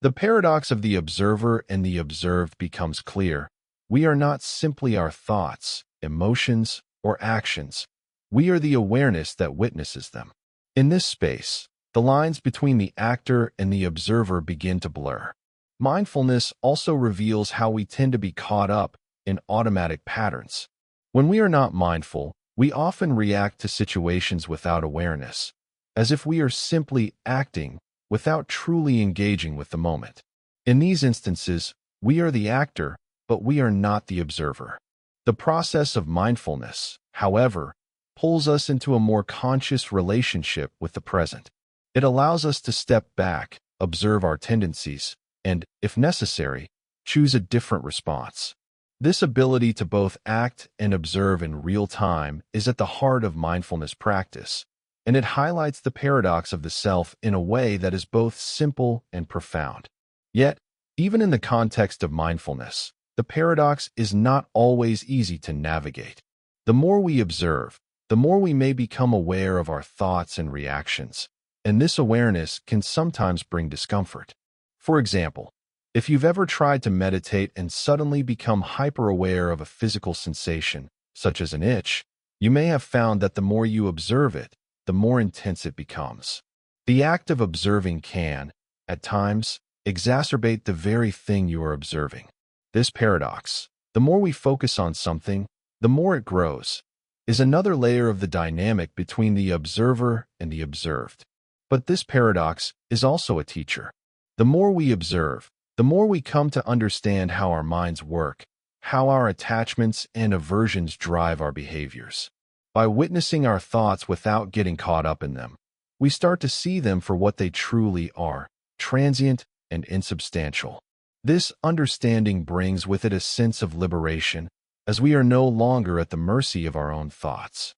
Speaker 1: The paradox of the observer and the observed becomes clear. We are not simply our thoughts, emotions, or actions. We are the awareness that witnesses them. In this space, the lines between the actor and the observer begin to blur. Mindfulness also reveals how we tend to be caught up in automatic patterns. When we are not mindful, we often react to situations without awareness, as if we are simply acting without truly engaging with the moment. In these instances, we are the actor, but we are not the observer. The process of mindfulness, however, pulls us into a more conscious relationship with the present. It allows us to step back, observe our tendencies, and, if necessary, choose a different response. This ability to both act and observe in real time is at the heart of mindfulness practice, and it highlights the paradox of the self in a way that is both simple and profound. Yet, even in the context of mindfulness, the paradox is not always easy to navigate. The more we observe, the more we may become aware of our thoughts and reactions, and this awareness can sometimes bring discomfort. For example, if you've ever tried to meditate and suddenly become hyper-aware of a physical sensation, such as an itch, you may have found that the more you observe it, the more intense it becomes. The act of observing can, at times, exacerbate the very thing you are observing. This paradox, the more we focus on something, the more it grows, is another layer of the dynamic between the observer and the observed. But this paradox is also a teacher. The more we observe, the more we come to understand how our minds work, how our attachments and aversions drive our behaviors. By witnessing our thoughts without getting caught up in them, we start to see them for what they truly are: transient and insubstantial. This understanding brings with it a sense of liberation, as we are no longer at the mercy of our own thoughts.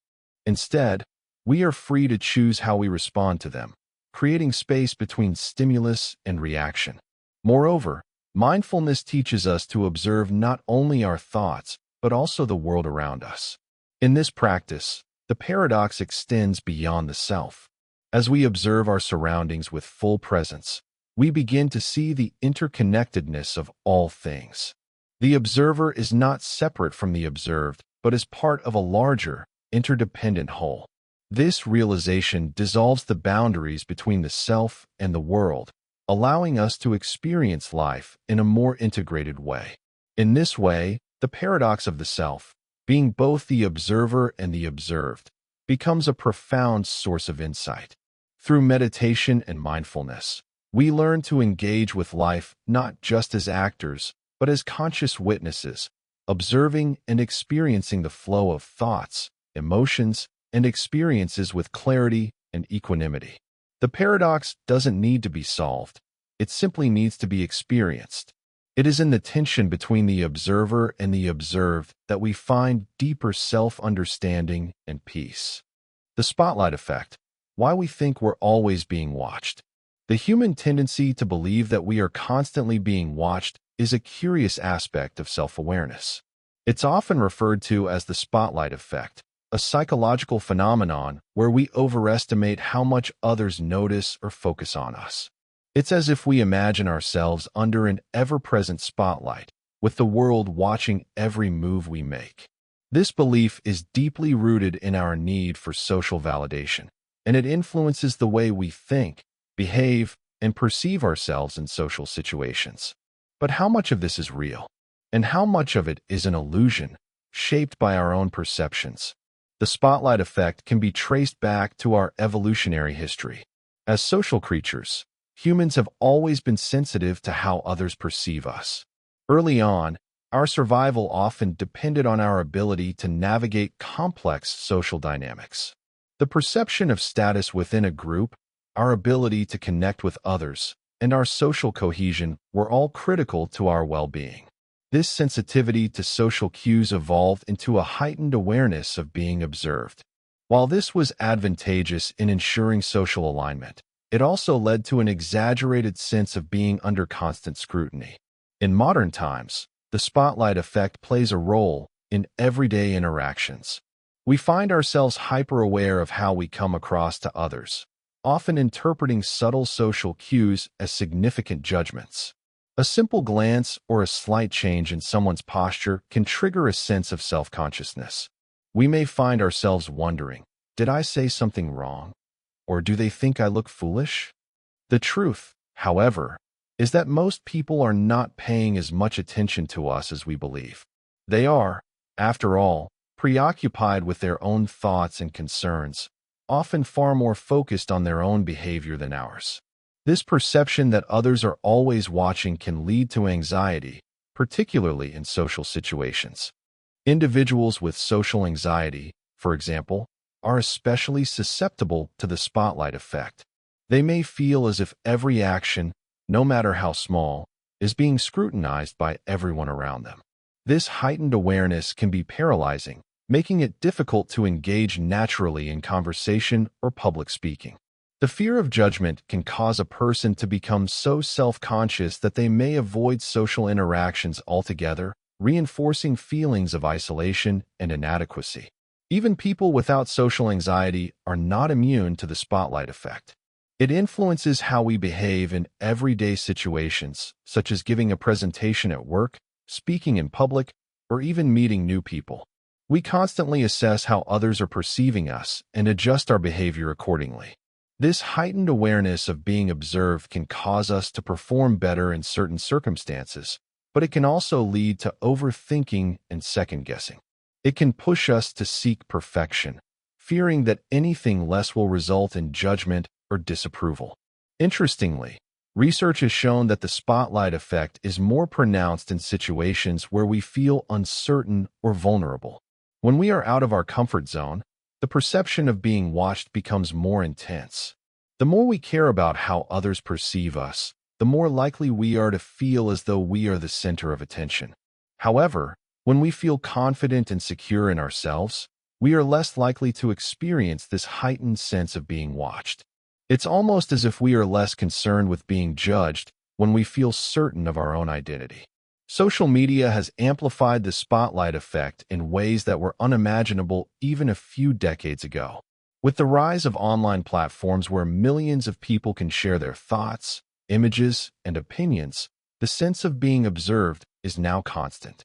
Speaker 1: Instead, we are free to choose how we respond to them, creating space between stimulus and reaction. Moreover, mindfulness teaches us to observe not only our thoughts, but also the world around us. In this practice, the paradox extends beyond the self. As we observe our surroundings with full presence, we begin to see the interconnectedness of all things. The observer is not separate from the observed, but is part of a larger, interdependent whole. This realization dissolves the boundaries between the self and the world, allowing us to experience life in a more integrated way. In this way, The paradox of the self, being both the observer and the observed, becomes a profound source of insight. Through meditation and mindfulness, we learn to engage with life not just as actors, but as conscious witnesses, observing and experiencing the flow of thoughts, emotions, and experiences with clarity and equanimity. The paradox doesn't need to be solved. It simply needs to be experienced. It is in the tension between the observer and the observed that we find deeper self-understanding and peace. The spotlight effect, why we think we're always being watched. The human tendency to believe that we are constantly being watched is a curious aspect of self-awareness. It's often referred to as the spotlight effect, a psychological phenomenon where we overestimate how much others notice or focus on us. It's as if we imagine ourselves under an ever-present spotlight, with the world watching every move we make. This belief is deeply rooted in our need for social validation, and it influences the way we think, behave, and perceive ourselves in social situations. But how much of this is real? And how much of it is an illusion, shaped by our own perceptions? The spotlight effect can be traced back to our evolutionary history. As social creatures, humans have always been sensitive to how others perceive us. Early on, our survival often depended on our ability to navigate complex social dynamics. The perception of status within a group, our ability to connect with others, and our social cohesion were all critical to our well-being. This sensitivity to social cues evolved into a heightened awareness of being observed. While this was advantageous in ensuring social alignment, it also led to an exaggerated sense of being under constant scrutiny. In modern times, the spotlight effect plays a role in everyday interactions. We find ourselves hyper-aware of how we come across to others, often interpreting subtle social cues as significant judgments. A simple glance or a slight change in someone's posture can trigger a sense of self-consciousness. We may find ourselves wondering, did I say something wrong? Or do they think I look foolish? The truth, however, is that most people are not paying as much attention to us as we believe. They are, after all, preoccupied with their own thoughts and concerns, often far more focused on their own behavior than ours. This perception that others are always watching can lead to anxiety, particularly in social situations. Individuals with social anxiety, for example, are especially susceptible to the spotlight effect. They may feel as if every action, no matter how small, is being scrutinized by everyone around them. This heightened awareness can be paralyzing, making it difficult to engage naturally in conversation or public speaking. The fear of judgment can cause a person to become so self-conscious that they may avoid social interactions altogether, reinforcing feelings of isolation and inadequacy. Even people without social anxiety are not immune to the spotlight effect. It influences how we behave in everyday situations, such as giving a presentation at work, speaking in public, or even meeting new people. We constantly assess how others are perceiving us and adjust our behavior accordingly. This heightened awareness of being observed can cause us to perform better in certain circumstances, but it can also lead to overthinking and second-guessing. It can push us to seek perfection, fearing that anything less will result in judgment or disapproval. Interestingly, research has shown that the spotlight effect is more pronounced in situations where we feel uncertain or vulnerable. When we are out of our comfort zone, the perception of being watched becomes more intense. The more we care about how others perceive us, the more likely we are to feel as though we are the center of attention. However, when we feel confident and secure in ourselves, we are less likely to experience this heightened sense of being watched. It's almost as if we are less concerned with being judged when we feel certain of our own identity. Social media has amplified the spotlight effect in ways that were unimaginable even a few decades ago. With the rise of online platforms where millions of people can share their thoughts, images, and opinions, the sense of being observed is now constant.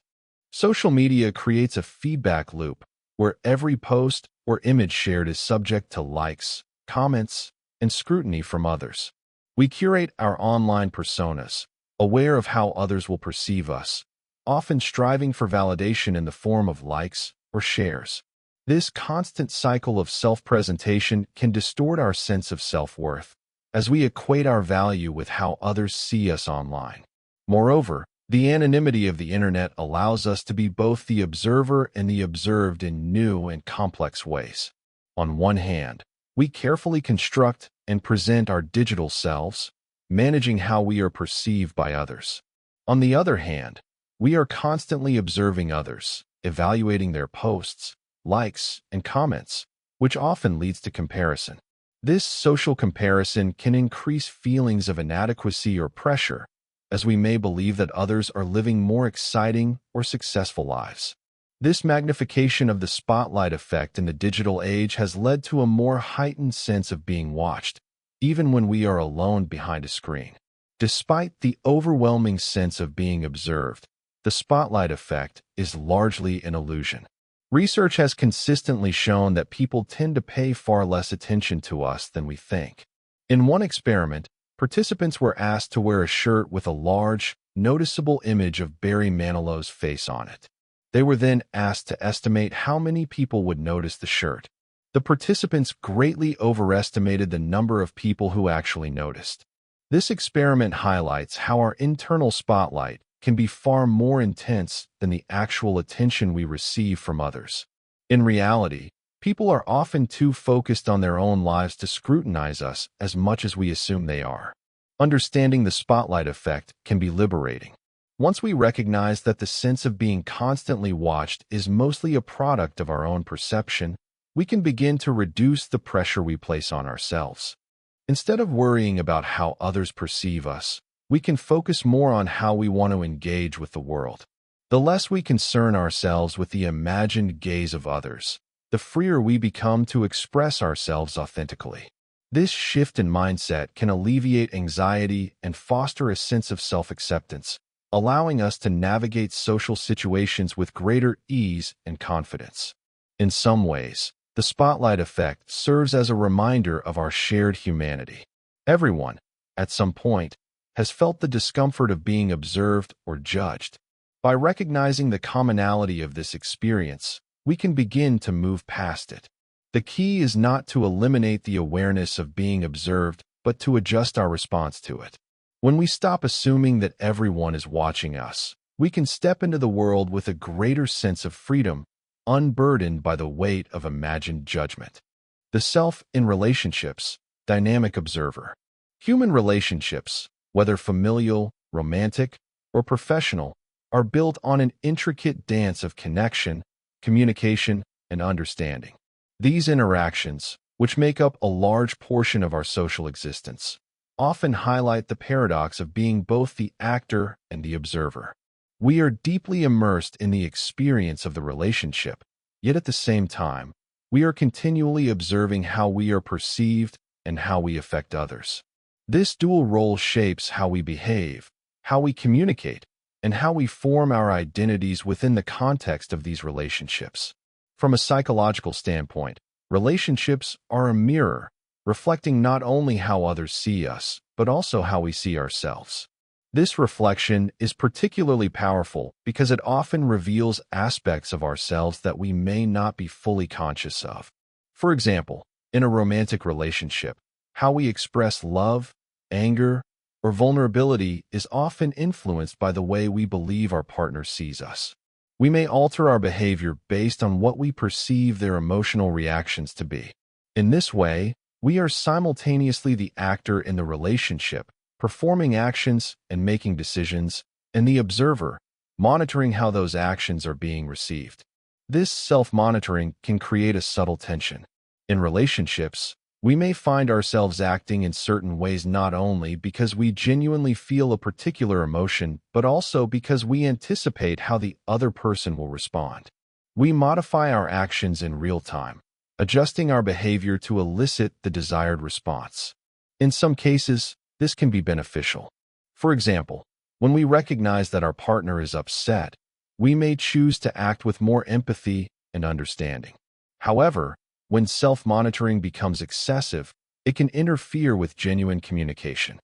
Speaker 1: Social media creates a feedback loop where every post or image shared is subject to likes, comments, and scrutiny from others. We curate our online personas, aware of how others will perceive us, often striving for validation in the form of likes or shares. This constant cycle of self-presentation can distort our sense of self-worth, as we equate our value with how others see us online. Moreover, the anonymity of the internet allows us to be both the observer and the observed in new and complex ways. On one hand, we carefully construct and present our digital selves, managing how we are perceived by others. On the other hand, we are constantly observing others, evaluating their posts, likes, and comments, which often leads to comparison. This social comparison can increase feelings of inadequacy or pressure, as we may believe that others are living more exciting or successful lives. This magnification of the spotlight effect in the digital age has led to a more heightened sense of being watched, even when we are alone behind a screen. Despite the overwhelming sense of being observed, the spotlight effect is largely an illusion. Research has consistently shown that people tend to pay far less attention to us than we think. In one experiment, participants were asked to wear a shirt with a large, noticeable image of Barry Manilow's face on it. They were then asked to estimate how many people would notice the shirt. The participants greatly overestimated the number of people who actually noticed. This experiment highlights how our internal spotlight can be far more intense than the actual attention we receive from others. In reality, people are often too focused on their own lives to scrutinize us as much as we assume they are. Understanding the spotlight effect can be liberating. Once we recognize that the sense of being constantly watched is mostly a product of our own perception, we can begin to reduce the pressure we place on ourselves. Instead of worrying about how others perceive us, we can focus more on how we want to engage with the world. The less we concern ourselves with the imagined gaze of others, the freer we become to express ourselves authentically. This shift in mindset can alleviate anxiety and foster a sense of self-acceptance, allowing us to navigate social situations with greater ease and confidence. In some ways, the spotlight effect serves as a reminder of our shared humanity. Everyone, at some point, has felt the discomfort of being observed or judged. By recognizing the commonality of this experience, we can begin to move past it. The key is not to eliminate the awareness of being observed, but to adjust our response to it. When we stop assuming that everyone is watching us, we can step into the world with a greater sense of freedom, unburdened by the weight of imagined judgment. The self in relationships, dynamic observer. Human relationships, whether familial, romantic, or professional, are built on an intricate dance of connection, communication, and understanding. These interactions, which make up a large portion of our social existence, often highlight the paradox of being both the actor and the observer. We are deeply immersed in the experience of the relationship, yet at the same time, we are continually observing how we are perceived and how we affect others. This dual role shapes how we behave, how we communicate, and how we form our identities within the context of these relationships. From a psychological standpoint, relationships are a mirror, reflecting not only how others see us, but also how we see ourselves. This reflection is particularly powerful because it often reveals aspects of ourselves that we may not be fully conscious of. For example, in a romantic relationship, how we express love, anger, or vulnerability is often influenced by the way we believe our partner sees us. We may alter our behavior based on what we perceive their emotional reactions to be. In this way, we are simultaneously the actor in the relationship, performing actions and making decisions, and the observer, monitoring how those actions are being received. This self-monitoring can create a subtle tension. In relationships, we may find ourselves acting in certain ways not only because we genuinely feel a particular emotion, but also because we anticipate how the other person will respond. We modify our actions in real time, adjusting our behavior to elicit the desired response. In some cases, this can be beneficial. For example, when we recognize that our partner is upset, we may choose to act with more empathy and understanding. However, when self-monitoring becomes excessive, it can interfere with genuine communication.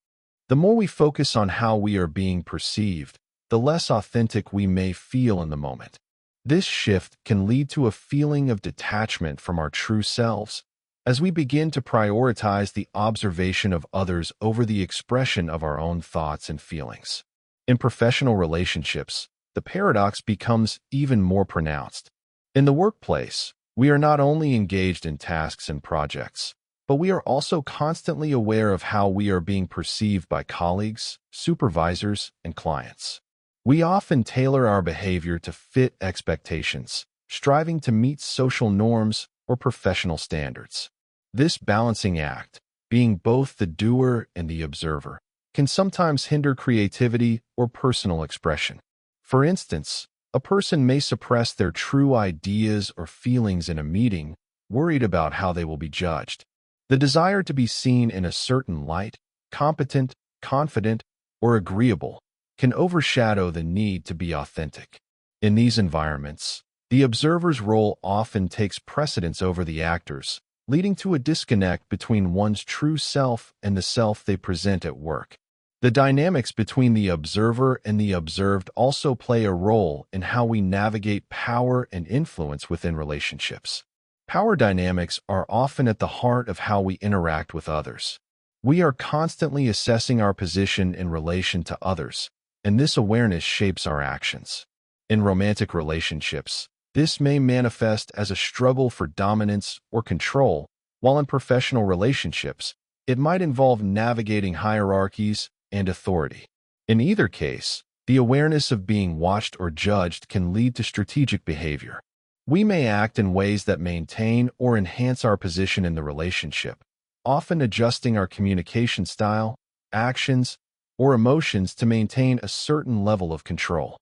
Speaker 1: The more we focus on how we are being perceived, the less authentic we may feel in the moment. This shift can lead to a feeling of detachment from our true selves, as we begin to prioritize the observation of others over the expression of our own thoughts and feelings. In professional relationships, the paradox becomes even more pronounced. In the workplace, we are not only engaged in tasks and projects, but we are also constantly aware of how we are being perceived by colleagues, supervisors, and clients. We often tailor our behavior to fit expectations, striving to meet social norms or professional standards. This balancing act, being both the doer and the observer, can sometimes hinder creativity or personal expression. For instance, a person may suppress their true ideas or feelings in a meeting, worried about how they will be judged. The desire to be seen in a certain light, competent, confident, or agreeable, can overshadow the need to be authentic. In these environments, the observer's role often takes precedence over the actor's, leading to a disconnect between one's true self and the self they present at work. The dynamics between the observer and the observed also play a role in how we navigate power and influence within relationships. Power dynamics are often at the heart of how we interact with others. We are constantly assessing our position in relation to others, and this awareness shapes our actions. In romantic relationships, this may manifest as a struggle for dominance or control, while in professional relationships, it might involve navigating hierarchies and authority. In either case, the awareness of being watched or judged can lead to strategic behavior. We may act in ways that maintain or enhance our position in the relationship, often adjusting our communication style, actions, or emotions to maintain a certain level of control.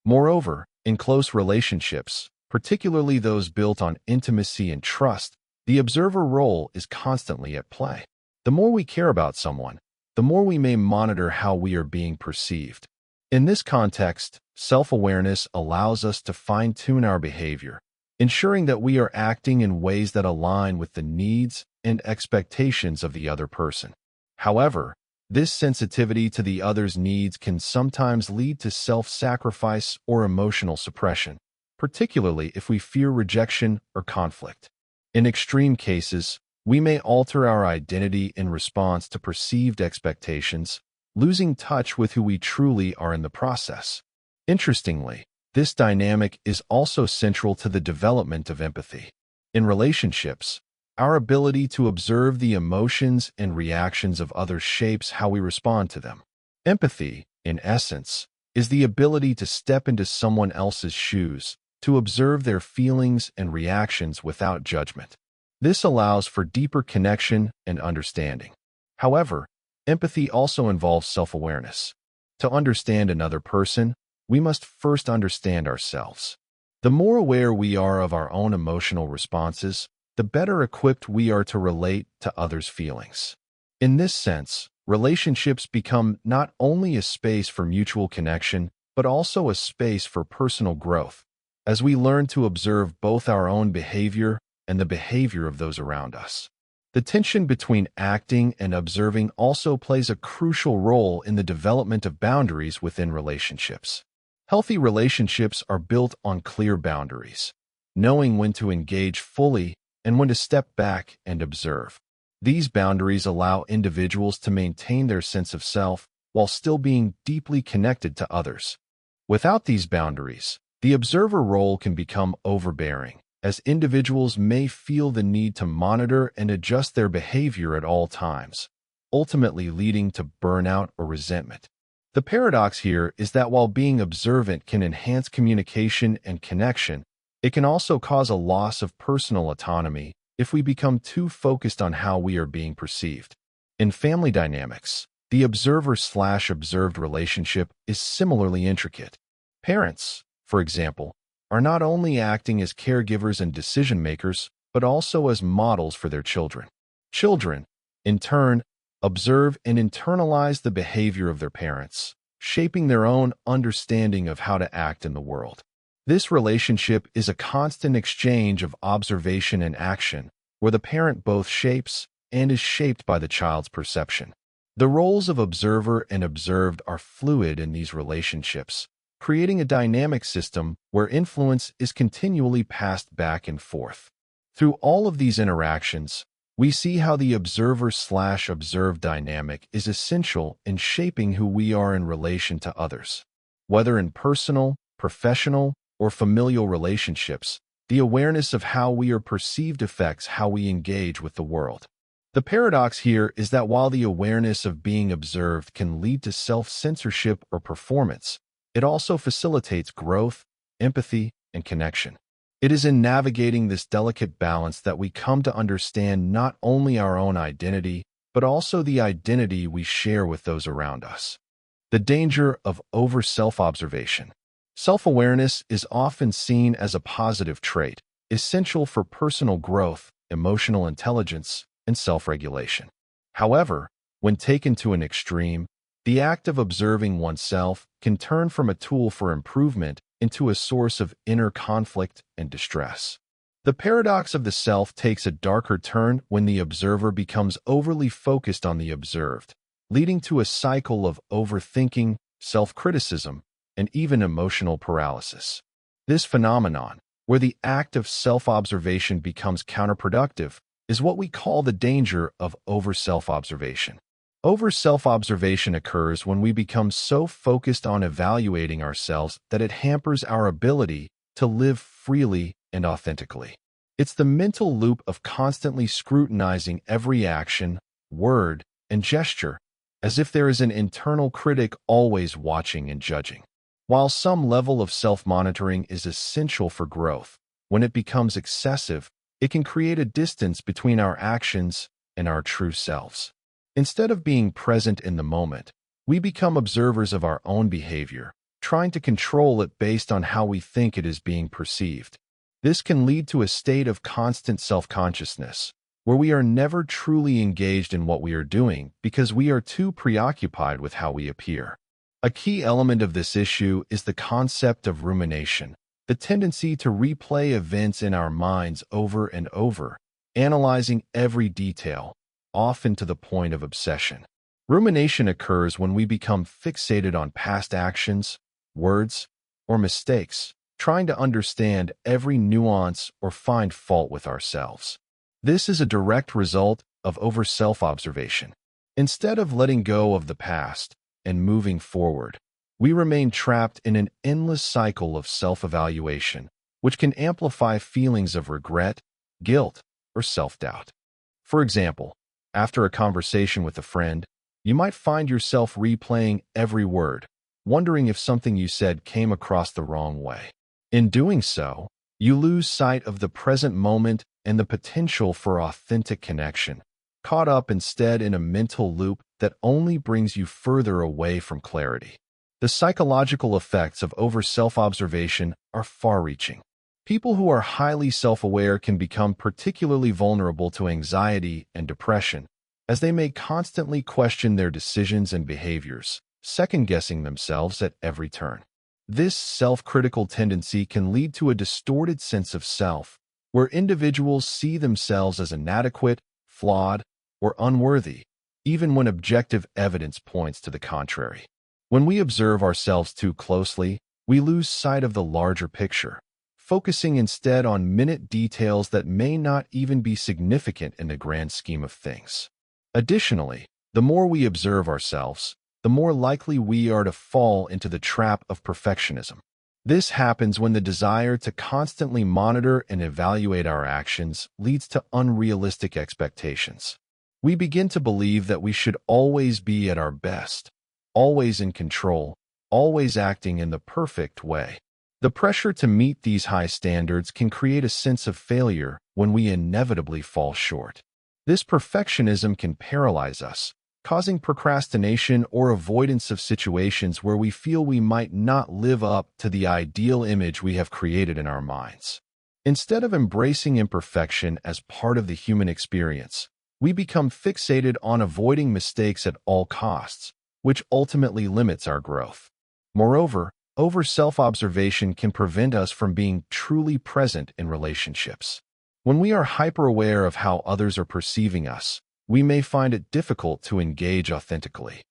Speaker 1: Moreover, in close relationships, particularly those built on intimacy and trust, the observer role is constantly at play. The more we care about someone, the more we may monitor how we are being perceived. In this context, self-awareness allows us to fine-tune our behavior, ensuring that we are acting in ways that align with the needs and expectations of the other person. However, this sensitivity to the other's needs can sometimes lead to self-sacrifice or emotional suppression, particularly if we fear rejection or conflict. In extreme cases, we may alter our identity in response to perceived expectations, losing touch with who we truly are in the process. Interestingly, this dynamic is also central to the development of empathy. In relationships, our ability to observe the emotions and reactions of others shapes how we respond to them. Empathy, in essence, is the ability to step into someone else's shoes, to observe their feelings and reactions without judgment. This allows for deeper connection and understanding. However, empathy also involves self-awareness. To understand another person, we must first understand ourselves. The more aware we are of our own emotional responses, the better equipped we are to relate to others' feelings. In this sense, relationships become not only a space for mutual connection, but also a space for personal growth, as we learn to observe both our own behavior and the behavior of those around us. The tension between acting and observing also plays a crucial role in the development of boundaries within relationships. Healthy relationships are built on clear boundaries, knowing when to engage fully and when to step back and observe. These boundaries allow individuals to maintain their sense of self while still being deeply connected to others. Without these boundaries, the observer role can become overbearing, as individuals may feel the need to monitor and adjust their behavior at all times, ultimately leading to burnout or resentment. The paradox here is that while being observant can enhance communication and connection, it can also cause a loss of personal autonomy if we become too focused on how we are being perceived. In family dynamics, the observer/observed relationship is similarly intricate. Parents, for example, are not only acting as caregivers and decision-makers, but also as models for their children. Children, in turn, observe and internalize the behavior of their parents, shaping their own understanding of how to act in the world. This relationship is a constant exchange of observation and action, where the parent both shapes and is shaped by the child's perception. The roles of observer and observed are fluid in these relationships, creating a dynamic system where influence is continually passed back and forth. Through all of these interactions, we see how the observer/observed dynamic is essential in shaping who we are in relation to others. Whether in personal, professional, or familial relationships, the awareness of how we are perceived affects how we engage with the world. The paradox here is that while the awareness of being observed can lead to self-censorship or performance, it also facilitates growth, empathy, and connection. It is in navigating this delicate balance that we come to understand not only our own identity, but also the identity we share with those around us. The danger of over-self-observation. Self-awareness is often seen as a positive trait, essential for personal growth, emotional intelligence, and self-regulation. However, when taken to an extreme, the act of observing oneself can turn from a tool for improvement into a source of inner conflict and distress. The paradox of the self takes a darker turn when the observer becomes overly focused on the observed, leading to a cycle of overthinking, self-criticism, and even emotional paralysis. This phenomenon, where the act of self-observation becomes counterproductive, is what we call the danger of over-self-observation. Over-self-observation occurs when we become so focused on evaluating ourselves that it hampers our ability to live freely and authentically. It's the mental loop of constantly scrutinizing every action, word, and gesture, as if there is an internal critic always watching and judging. While some level of self-monitoring is essential for growth, when it becomes excessive, it can create a distance between our actions and our true selves. Instead of being present in the moment, we become observers of our own behavior, trying to control it based on how we think it is being perceived. This can lead to a state of constant self-consciousness, where we are never truly engaged in what we are doing because we are too preoccupied with how we appear. A key element of this issue is the concept of rumination, the tendency to replay events in our minds over and over, analyzing every detail, often to the point of obsession. Rumination occurs when we become fixated on past actions, words, or mistakes, trying to understand every nuance or find fault with ourselves. This is a direct result of over-self-observation. Instead of letting go of the past and moving forward, we remain trapped in an endless cycle of self-evaluation, which can amplify feelings of regret, guilt, or self-doubt. For example, after a conversation with a friend, you might find yourself replaying every word, wondering if something you said came across the wrong way. In doing so, you lose sight of the present moment and the potential for authentic connection, caught up instead in a mental loop that only brings you further away from clarity. The psychological effects of over-self-observation are far-reaching. People who are highly self-aware can become particularly vulnerable to anxiety and depression, as they may constantly question their decisions and behaviors, second-guessing themselves at every turn. This self-critical tendency can lead to a distorted sense of self, where individuals see themselves as inadequate, flawed, or unworthy, even when objective evidence points to the contrary. When we observe ourselves too closely, we lose sight of the larger picture, focusing instead on minute details that may not even be significant in the grand scheme of things. Additionally, the more we observe ourselves, the more likely we are to fall into the trap of perfectionism. This happens when the desire to constantly monitor and evaluate our actions leads to unrealistic expectations. We begin to believe that we should always be at our best, always in control, always acting in the perfect way. The pressure to meet these high standards can create a sense of failure when we inevitably fall short. This perfectionism can paralyze us, causing procrastination or avoidance of situations where we feel we might not live up to the ideal image we have created in our minds. Instead of embracing imperfection as part of the human experience, we become fixated on avoiding mistakes at all costs, which ultimately limits our growth. Moreover, over-self-observation can prevent us from being truly present in relationships. When we are hyper-aware of how others are perceiving us, we may find it difficult to engage authentically.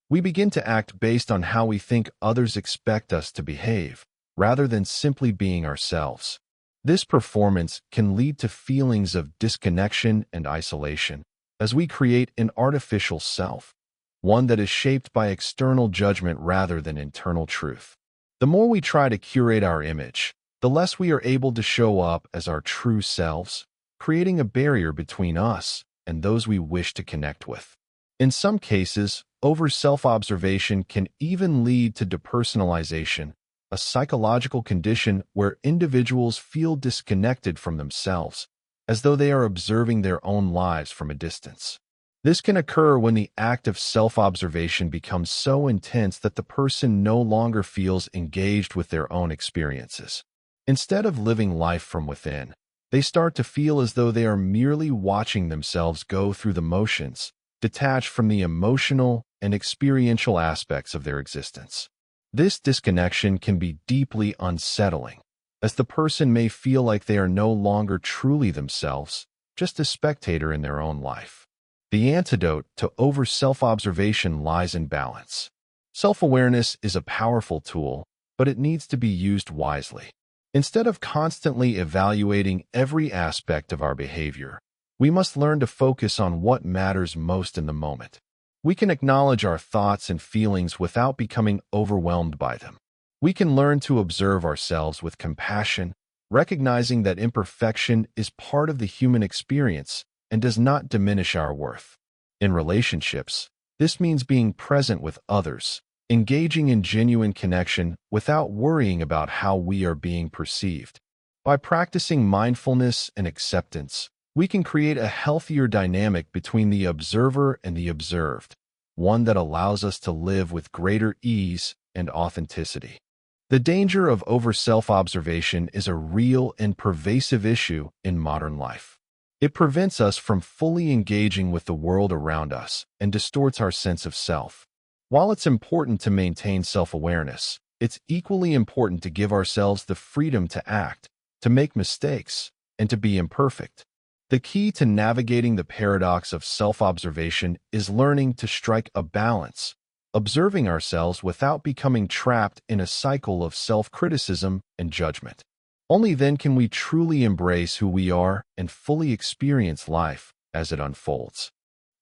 Speaker 1: We begin to act based on how we think others expect us to behave, rather than simply being ourselves. This performance can lead to feelings of disconnection and isolation, as we create an artificial self, one that is shaped by external judgment rather than internal truth. The more we try to curate our image, the less we are able to show up as our true selves, creating a barrier between us and those we wish to connect with. In some cases, over-self-observation can even lead to depersonalization, a psychological condition where individuals feel disconnected from themselves, as though they are observing their own lives from a distance. This can occur when the act of self-observation becomes so intense that the person no longer feels engaged with their own experiences. Instead of living life from within, they start to feel as though they are merely watching themselves go through the motions, detached from the emotional and experiential aspects of their existence. This disconnection can be deeply unsettling, as the person may feel like they are no longer truly themselves, just a spectator in their own life. The antidote to over-self-observation lies in balance. Self-awareness is a powerful tool, but it needs to be used wisely. Instead of constantly evaluating every aspect of our behavior, we must learn to focus on what matters most in the moment. We can acknowledge our thoughts and feelings without becoming overwhelmed by them. We can learn to observe ourselves with compassion, recognizing that imperfection is part of the human experience and does not diminish our worth. In relationships, this means being present with others, engaging in genuine connection without worrying about how we are being perceived. By practicing mindfulness and acceptance, we can create a healthier dynamic between the observer and the observed, one that allows us to live with greater ease and authenticity. The danger of over-self-observation is a real and pervasive issue in modern life. It prevents us from fully engaging with the world around us and distorts our sense of self. While it's important to maintain self-awareness, it's equally important to give ourselves the freedom to act, to make mistakes, and to be imperfect. The key to navigating the paradox of self-observation is learning to strike a balance, observing ourselves without becoming trapped in a cycle of self-criticism and judgment. Only then can we truly embrace who we are and fully experience life as it unfolds.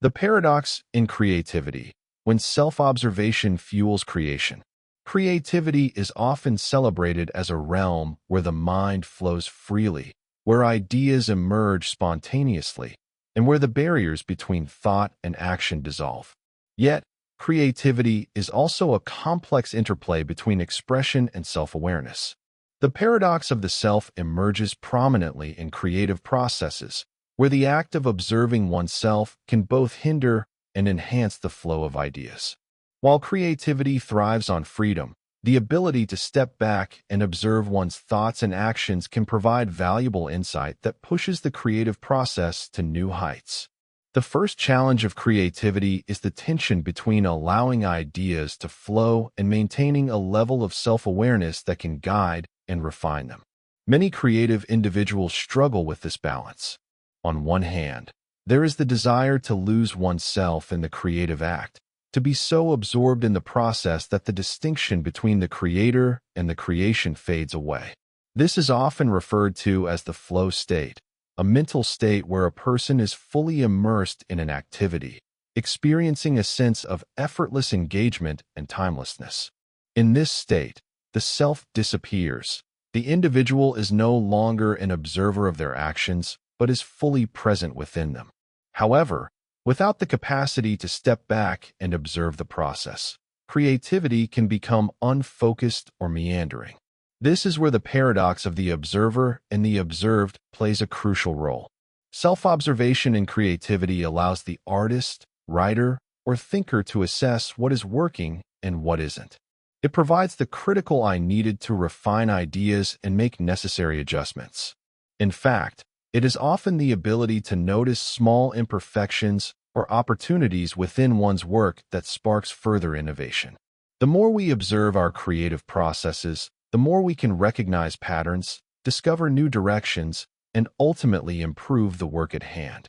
Speaker 1: The paradox in creativity. When self-observation fuels creation, creativity is often celebrated as a realm where the mind flows freely, where ideas emerge spontaneously, and where the barriers between thought and action dissolve. Yet, creativity is also a complex interplay between expression and self-awareness. The paradox of the self emerges prominently in creative processes, where the act of observing oneself can both hinder and enhance the flow of ideas. While creativity thrives on freedom, the ability to step back and observe one's thoughts and actions can provide valuable insight that pushes the creative process to new heights. The first challenge of creativity is the tension between allowing ideas to flow and maintaining a level of self-awareness that can guide and refine them. Many creative individuals struggle with this balance. On one hand, there is the desire to lose oneself in the creative act, to be so absorbed in the process that the distinction between the creator and the creation fades away. This is often referred to as the flow state, a mental state where a person is fully immersed in an activity, experiencing a sense of effortless engagement and timelessness. In this state, the self disappears. The individual is no longer an observer of their actions, but is fully present within them. However, without the capacity to step back and observe the process, creativity can become unfocused or meandering. This is where the paradox of the observer and the observed plays a crucial role. Self-observation in creativity allows the artist, writer, or thinker to assess what is working and what isn't. It provides the critical eye needed to refine ideas and make necessary adjustments. In fact, it is often the ability to notice small imperfections or opportunities within one's work that sparks further innovation. The more we observe our creative processes, the more we can recognize patterns, discover new directions, and ultimately improve the work at hand.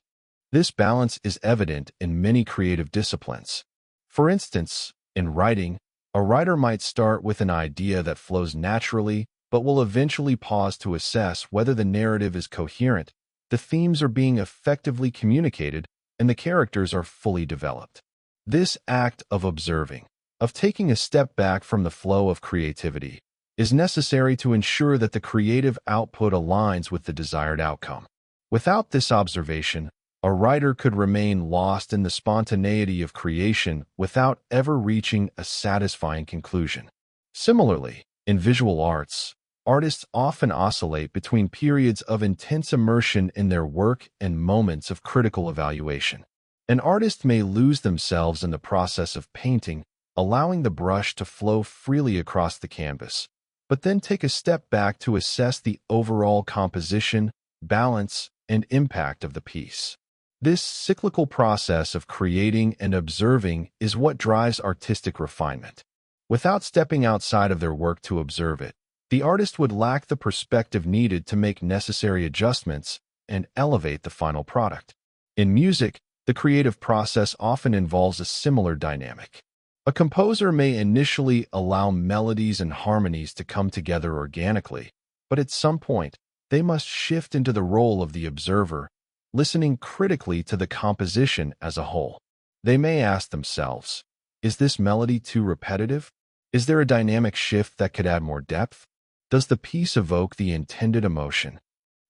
Speaker 1: This balance is evident in many creative disciplines. For instance, In writing, a writer might start with an idea that flows naturally, but will eventually pause to assess whether the narrative is coherent, the themes are being effectively communicated, and the characters are fully developed. This act of observing, of taking a step back from the flow of creativity, is necessary to ensure that the creative output aligns with the desired outcome. Without this observation, a writer could remain lost in the spontaneity of creation without ever reaching a satisfying conclusion. Similarly, in visual arts, artists often oscillate between periods of intense immersion in their work and moments of critical evaluation. An artist may lose themselves in the process of painting, allowing the brush to flow freely across the canvas, but then take a step back to assess the overall composition, balance, and impact of the piece. This cyclical process of creating and observing is what drives artistic refinement. Without stepping outside of their work to observe it, the artist would lack the perspective needed to make necessary adjustments and elevate the final product. In music, the creative process often involves a similar dynamic. A composer may initially allow melodies and harmonies to come together organically, but at some point, they must shift into the role of the observer, listening critically to the composition as a whole. They may ask themselves, is this melody too repetitive? Is there a dynamic shift that could add more depth? Does the piece evoke the intended emotion?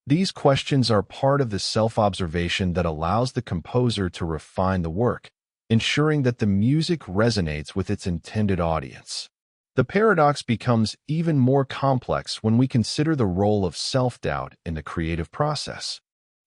Speaker 1: These questions are part of the self-observation that allows the composer to refine the work, ensuring that the music resonates with its intended audience. The paradox becomes even more complex when we consider the role of self-doubt in the creative process.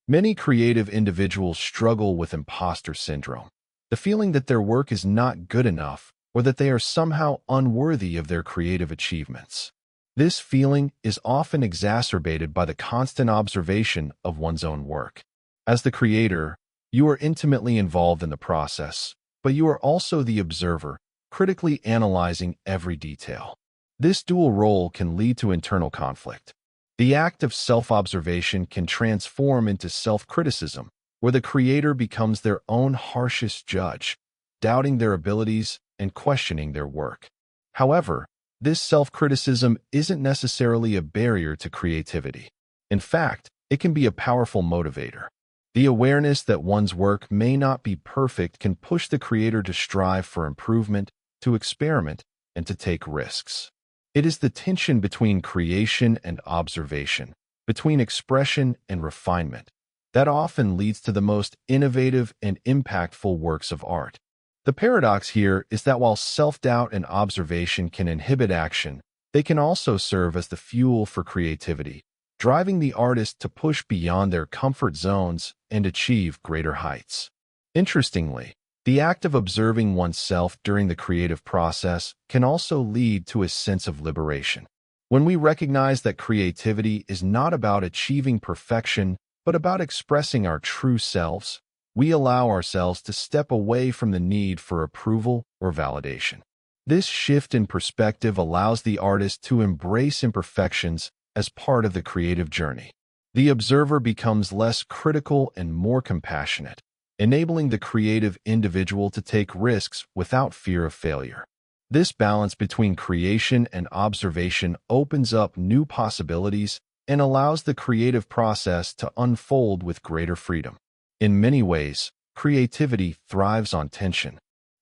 Speaker 1: Many creative individuals struggle with imposter syndrome, the feeling that their work is not good enough or that they are somehow unworthy of their creative achievements. This feeling is often exacerbated by the constant observation of one's own work. As the creator, you are intimately involved in the process, but you are also the observer, critically analyzing every detail. This dual role can lead to internal conflict. The act of self-observation can transform into self-criticism, where the creator becomes their own harshest judge, doubting their abilities and questioning their work. However, this self-criticism isn't necessarily a barrier to creativity. In fact, it can be a powerful motivator. The awareness that one's work may not be perfect can push the creator to strive for improvement, to experiment, and to take risks. It is the tension between creation and observation, between expression and refinement, that often leads to the most innovative and impactful works of art. The paradox here is that while self-doubt and observation can inhibit action, they can also serve as the fuel for creativity, driving the artist to push beyond their comfort zones and achieve greater heights. Interestingly, the act of observing oneself during the creative process can also lead to a sense of liberation. When we recognize that creativity is not about achieving perfection, but about expressing our true selves, we allow ourselves to step away from the need for approval or validation. This shift in perspective allows the artist to embrace imperfections as part of the creative journey. The observer becomes less critical and more compassionate, enabling the creative individual to take risks without fear of failure. This balance between creation and observation opens up new possibilities and allows the creative process to unfold with greater freedom. In many ways, creativity thrives on tension.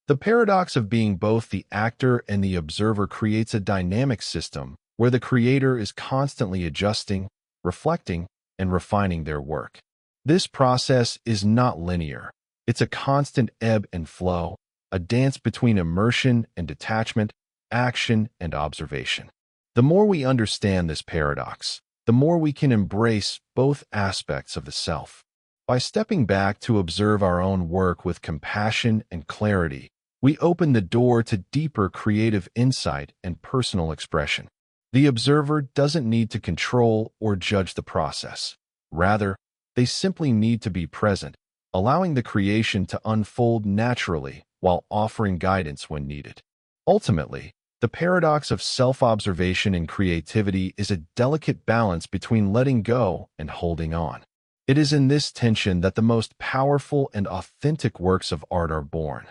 Speaker 1: The paradox of being both the actor and the observer creates a dynamic system where the creator is constantly adjusting, reflecting, and refining their work. This process is not linear. It's a constant ebb and flow, a dance between immersion and detachment, action and observation. The more we understand this paradox, the more we can embrace both aspects of the self. By stepping back to observe our own work with compassion and clarity, we open the door to deeper creative insight and personal expression. The observer doesn't need to control or judge the process. Rather, they simply need to be present, allowing the creation to unfold naturally while offering guidance when needed. Ultimately, the paradox of self-observation and creativity is a delicate balance between letting go and holding on. It is in this tension that the most powerful and authentic works of art are born.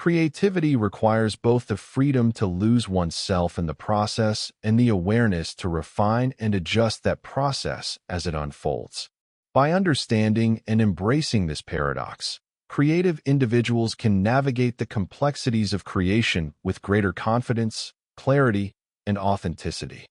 Speaker 1: Creativity requires both the freedom to lose oneself in the process and the awareness to refine and adjust that process as it unfolds. By understanding and embracing this paradox, creative individuals can navigate the complexities of creation with greater confidence, clarity, and authenticity.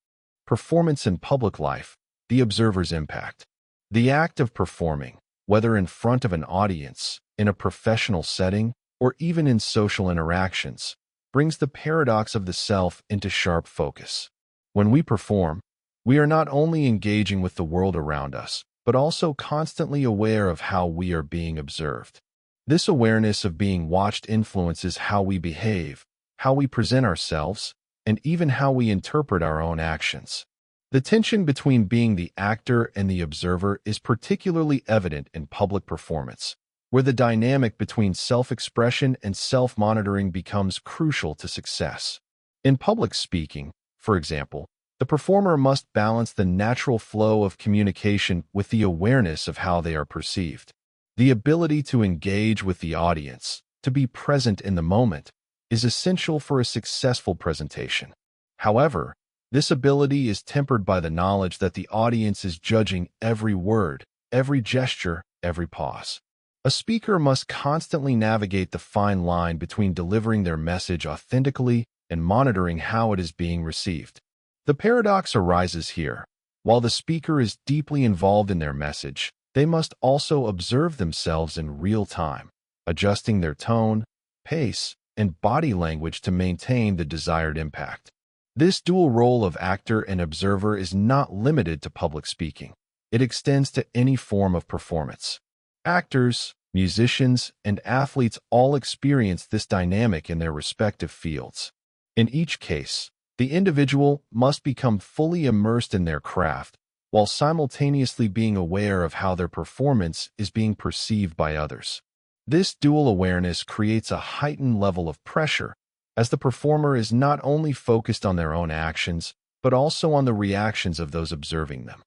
Speaker 1: Performance in public life, the observer's impact. The act of performing, whether in front of an audience, in a professional setting, or even in social interactions, brings the paradox of the self into sharp focus. When we perform, we are not only engaging with the world around us, but also constantly aware of how we are being observed. This awareness of being watched influences how we behave, how we present ourselves, and even how we interpret our own actions. The tension between being the actor and the observer is particularly evident in public performance, where the dynamic between self-expression and self-monitoring becomes crucial to success. In public speaking, for example, the performer must balance the natural flow of communication with the awareness of how they are perceived. The ability to engage with the audience, to be present in the moment, is essential for a successful presentation. However, this ability is tempered by the knowledge that the audience is judging every word, every gesture, every pause. A speaker must constantly navigate the fine line between delivering their message authentically and monitoring how it is being received. The paradox arises here. While the speaker is deeply involved in their message, they must also observe themselves in real time, adjusting their tone, pace, and body language to maintain the desired impact. This dual role of actor and observer is not limited to public speaking. It extends to any form of performance. Actors, musicians, and athletes all experience this dynamic in their respective fields. In each case, the individual must become fully immersed in their craft, while simultaneously being aware of how their performance is being perceived by others. This dual awareness creates a heightened level of pressure, as the performer is not only focused on their own actions, but also on the reactions of those observing them.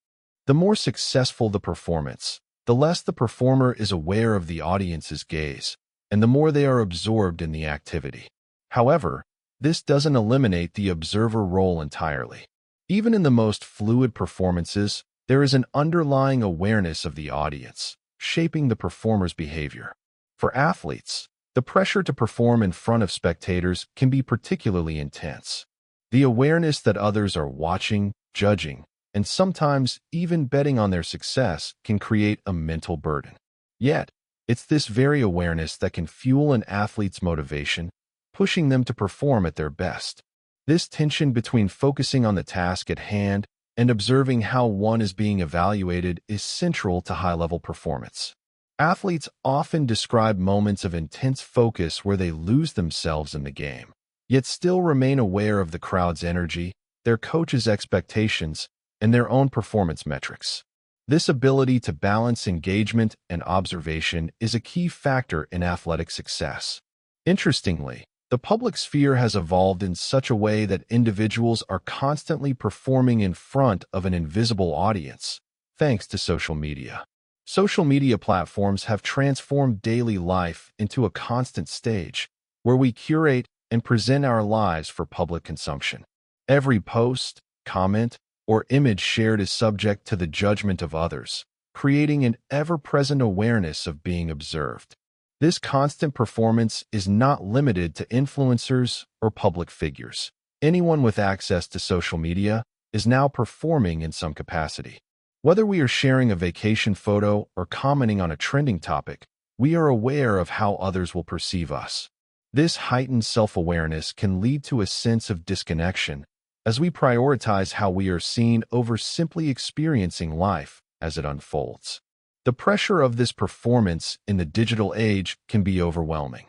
Speaker 1: The more successful the performance, the less the performer is aware of the audience's gaze, and the more they are absorbed in the activity. However, this doesn't eliminate the observer role entirely. Even in the most fluid performances, there is an underlying awareness of the audience, shaping the performer's behavior. For athletes, the pressure to perform in front of spectators can be particularly intense. The awareness that others are watching, judging, and sometimes even betting on their success can create a mental burden. Yet, it's this very awareness that can fuel an athlete's motivation, pushing them to perform at their best. This tension between focusing on the task at hand and observing how one is being evaluated is central to high-level performance. Athletes often describe moments of intense focus where they lose themselves in the game, yet still remain aware of the crowd's energy, their coach's expectations, and their own performance metrics. This ability to balance engagement and observation is a key factor in athletic success. Interestingly, the public sphere has evolved in such a way that individuals are constantly performing in front of an invisible audience, thanks to social media. Social media platforms have transformed daily life into a constant stage, where we curate and present our lives for public consumption. Every post, comment, or image shared is subject to the judgment of others, creating an ever-present awareness of being observed. This constant performance is not limited to influencers or public figures. Anyone with access to social media is now performing in some capacity. Whether we are sharing a vacation photo or commenting on a trending topic, we are aware of how others will perceive us. This heightened self-awareness can lead to a sense of disconnection, as we prioritize how we are seen over simply experiencing life as it unfolds. The pressure of this performance in the digital age can be overwhelming.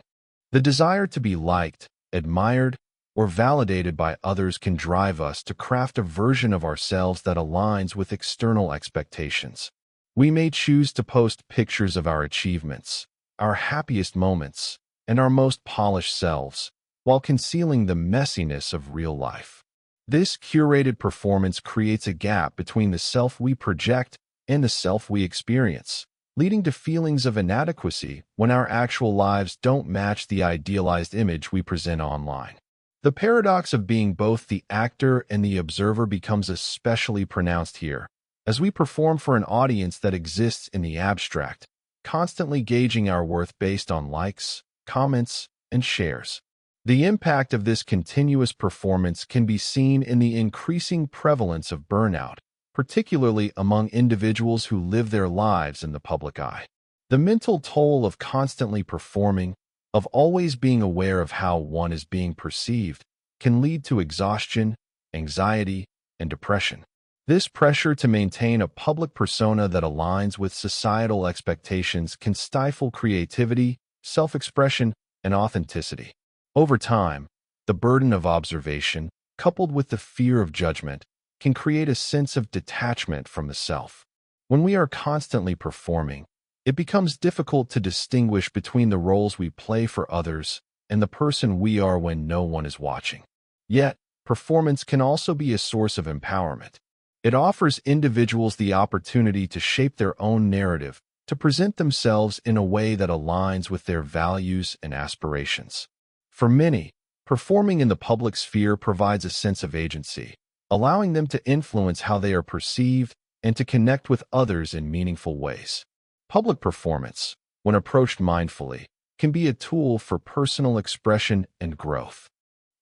Speaker 1: The desire to be liked, admired, or validated by others can drive us to craft a version of ourselves that aligns with external expectations. We may choose to post pictures of our achievements, our happiest moments, and our most polished selves, while concealing the messiness of real life. This curated performance creates a gap between the self we project and the self we experience, leading to feelings of inadequacy when our actual lives don't match the idealized image we present online. The paradox of being both the actor and the observer becomes especially pronounced here, as we perform for an audience that exists in the abstract, constantly gauging our worth based on likes, comments, and shares. The impact of this continuous performance can be seen in the increasing prevalence of burnout, particularly among individuals who live their lives in the public eye. The mental toll of constantly performing, of always being aware of how one is being perceived, can lead to exhaustion, anxiety, and depression. This pressure to maintain a public persona that aligns with societal expectations can stifle creativity, self-expression, and authenticity. Over time, the burden of observation, coupled with the fear of judgment, can create a sense of detachment from the self. When we are constantly performing, it becomes difficult to distinguish between the roles we play for others and the person we are when no one is watching. Yet, performance can also be a source of empowerment. It offers individuals the opportunity to shape their own narrative, to present themselves in a way that aligns with their values and aspirations. For many, performing in the public sphere provides a sense of agency, allowing them to influence how they are perceived and to connect with others in meaningful ways. Public performance, when approached mindfully, can be a tool for personal expression and growth.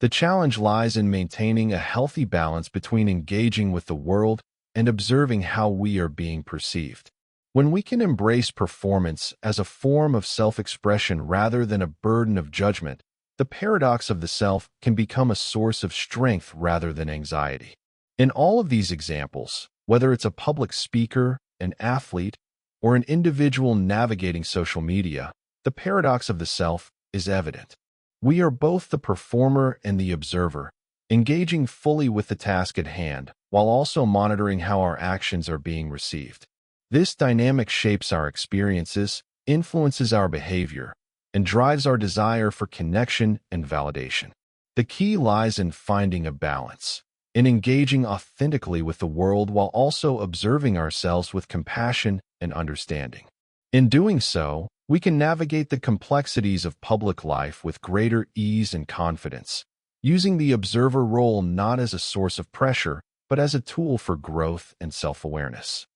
Speaker 1: The challenge lies in maintaining a healthy balance between engaging with the world and observing how we are being perceived. When we can embrace performance as a form of self-expression rather than a burden of judgment, the paradox of the self can become a source of strength rather than anxiety. In all of these examples, whether it's a public speaker, an athlete, or an individual navigating social media, the paradox of the self is evident. We are both the performer and the observer, engaging fully with the task at hand, while also monitoring how our actions are being received. This dynamic shapes our experiences, influences our behavior, and drives our desire for connection and validation. The key lies in finding a balance, in engaging authentically with the world while also observing ourselves with compassion and understanding. In doing so, we can navigate the complexities of public life with greater ease and confidence, using the observer role not as a source of pressure, but as a tool for growth and self-awareness.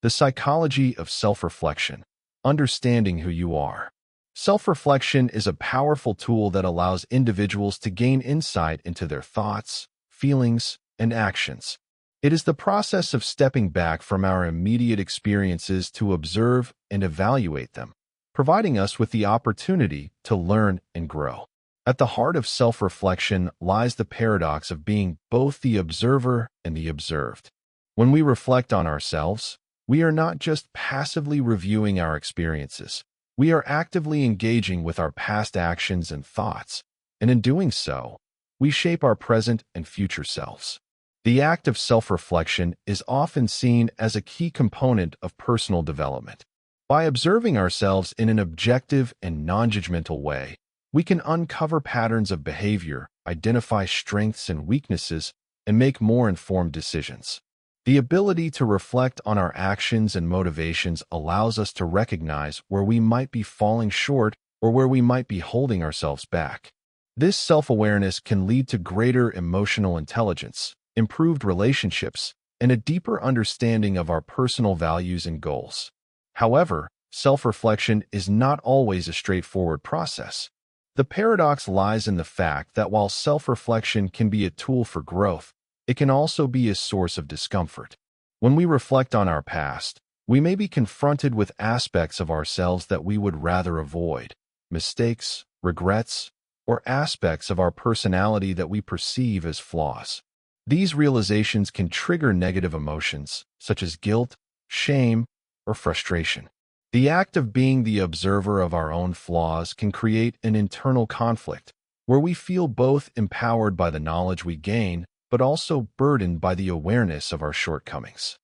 Speaker 1: The psychology of self-reflection, understanding who you are. Self-reflection is a powerful tool that allows individuals to gain insight into their thoughts, feelings, and actions. It is the process of stepping back from our immediate experiences to observe and evaluate them, providing us with the opportunity to learn and grow. At the heart of self-reflection lies the paradox of being both the observer and the observed. When we reflect on ourselves, we are not just passively reviewing our experiences. We are actively engaging with our past actions and thoughts, and in doing so, we shape our present and future selves. The act of self-reflection is often seen as a key component of personal development. By observing ourselves in an objective and non-judgmental way, we can uncover patterns of behavior, identify strengths and weaknesses, and make more informed decisions. The ability to reflect on our actions and motivations allows us to recognize where we might be falling short or where we might be holding ourselves back. This self-awareness can lead to greater emotional intelligence, improved relationships, and a deeper understanding of our personal values and goals. However, self-reflection is not always a straightforward process. The paradox lies in the fact that while self-reflection can be a tool for growth, it can also be a source of discomfort. When we reflect on our past, we may be confronted with aspects of ourselves that we would rather avoid, mistakes, regrets, or aspects of our personality that we perceive as flaws. These realizations can trigger negative emotions, such as guilt, shame, or frustration. The act of being the observer of our own flaws can create an internal conflict, where we feel both empowered by the knowledge we gain, but also burdened by the awareness of our shortcomings.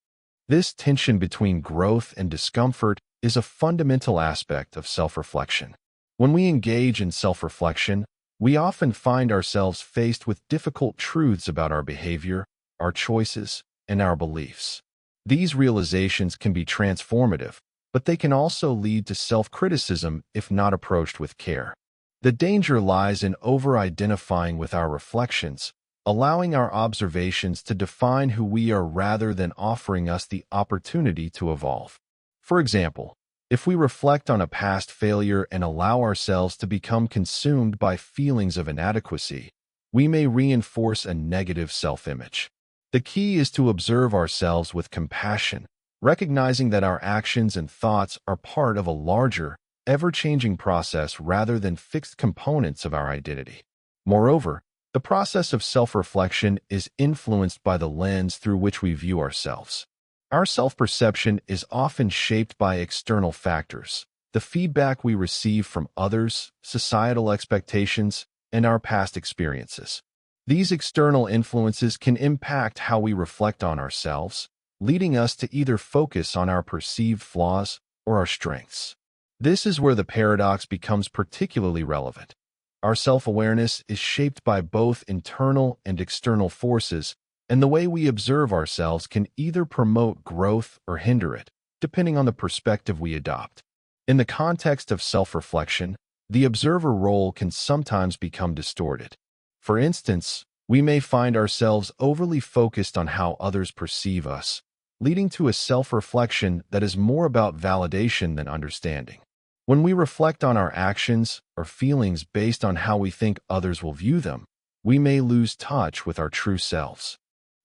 Speaker 1: This tension between growth and discomfort is a fundamental aspect of self-reflection. When we engage in self-reflection, we often find ourselves faced with difficult truths about our behavior, our choices, and our beliefs. These realizations can be transformative, but but they can also lead to self-criticism if not approached with care. The danger lies in over-identifying with our reflections, allowing our observations to define who we are rather than offering us the opportunity to evolve. For example, if we reflect on a past failure and allow ourselves to become consumed by feelings of inadequacy, we may reinforce a negative self-image. The key is to observe ourselves with compassion, recognizing that our actions and thoughts are part of a larger, ever-changing process rather than fixed components of our identity. Moreover, the process of self-reflection is influenced by the lens through which we view ourselves. Our self-perception is often shaped by external factors, the feedback we receive from others, societal expectations, and our past experiences. These external influences can impact how we reflect on ourselves, leading us to either focus on our perceived flaws or our strengths. This is where the paradox becomes particularly relevant. Our self-awareness is shaped by both internal and external forces, and the way we observe ourselves can either promote growth or hinder it, depending on the perspective we adopt. In the context of self-reflection, the observer role can sometimes become distorted. For instance, we may find ourselves overly focused on how others perceive us, leading to a self-reflection that is more about validation than understanding. When we reflect on our actions or feelings based on how we think others will view them, we may lose touch with our true selves.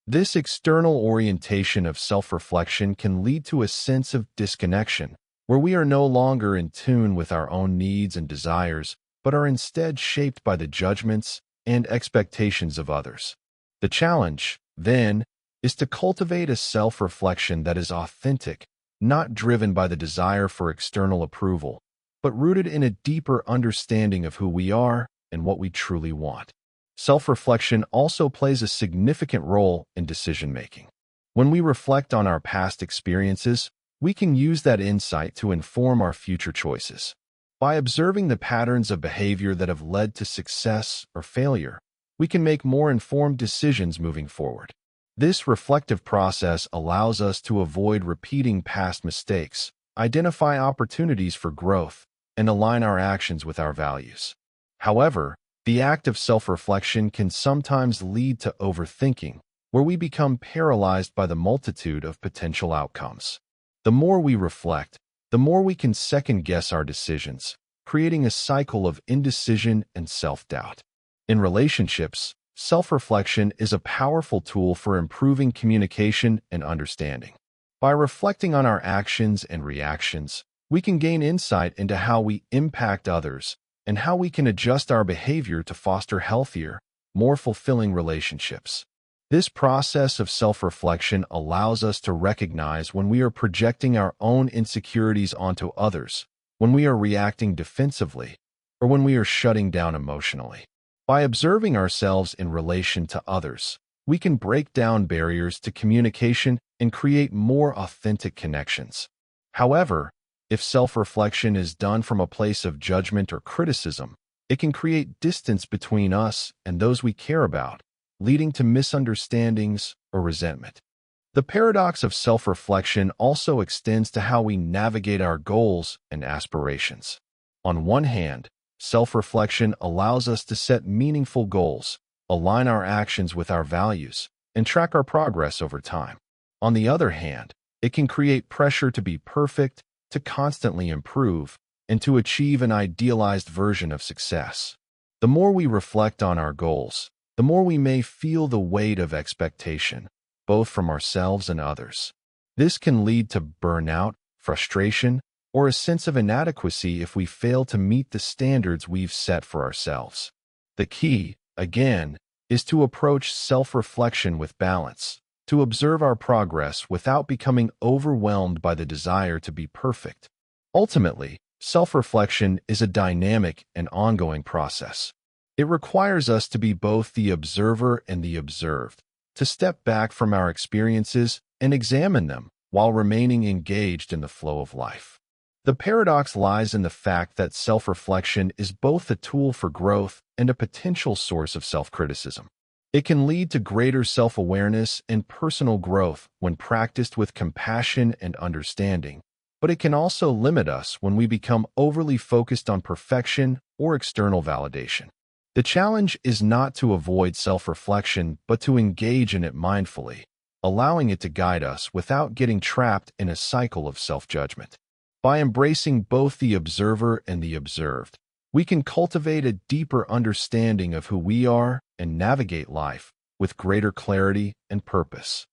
Speaker 1: This external orientation of self-reflection can lead to a sense of disconnection, where we are no longer in tune with our own needs and desires, but are instead shaped by the judgments and expectations of others. The challenge, then, is to cultivate a self-reflection that is authentic, not driven by the desire for external approval, but rooted in a deeper understanding of who we are and what we truly want. Self-reflection also plays a significant role in decision-making. When we reflect on our past experiences, we can use that insight to inform our future choices. By observing the patterns of behavior that have led to success or failure, we can make more informed decisions moving forward. This reflective process allows us to avoid repeating past mistakes, identify opportunities for growth, and align our actions with our values. However, the act of self-reflection can sometimes lead to overthinking, where we become paralyzed by the multitude of potential outcomes. The more we reflect, the more we can second-guess our decisions, creating a cycle of indecision and self-doubt. In relationships, self-reflection is a powerful tool for improving communication and understanding. By reflecting on our actions and reactions, we can gain insight into how we impact others and how we can adjust our behavior to foster healthier, more fulfilling relationships. This process of self-reflection allows us to recognize when we are projecting our own insecurities onto others, when we are reacting defensively, or when we are shutting down emotionally. By observing ourselves in relation to others, we can break down barriers to communication and create more authentic connections. However, if self-reflection is done from a place of judgment or criticism, it can create distance between us and those we care about, leading to misunderstandings or resentment. The paradox of self-reflection also extends to how we navigate our goals and aspirations. On one hand, self-reflection allows us to set meaningful goals, align our actions with our values, and track our progress over time. On the other hand, it can create pressure to be perfect, to constantly improve, and to achieve an idealized version of success. The more we reflect on our goals, the more we may feel the weight of expectation, both from ourselves and others. This can lead to burnout, frustration, or a sense of inadequacy if we fail to meet the standards we've set for ourselves. The key, again, is to approach self-reflection with balance, to observe our progress without becoming overwhelmed by the desire to be perfect. Ultimately, self-reflection is a dynamic and ongoing process. It requires us to be both the observer and the observed, to step back from our experiences and examine them while remaining engaged in the flow of life. The paradox lies in the fact that self-reflection is both a tool for growth and a potential source of self-criticism. It can lead to greater self-awareness and personal growth when practiced with compassion and understanding, but it can also limit us when we become overly focused on perfection or external validation. The challenge is not to avoid self-reflection, but to engage in it mindfully, allowing it to guide us without getting trapped in a cycle of self-judgment. By embracing both the observer and the observed, we can cultivate a deeper understanding of who we are and navigate life with greater clarity and purpose.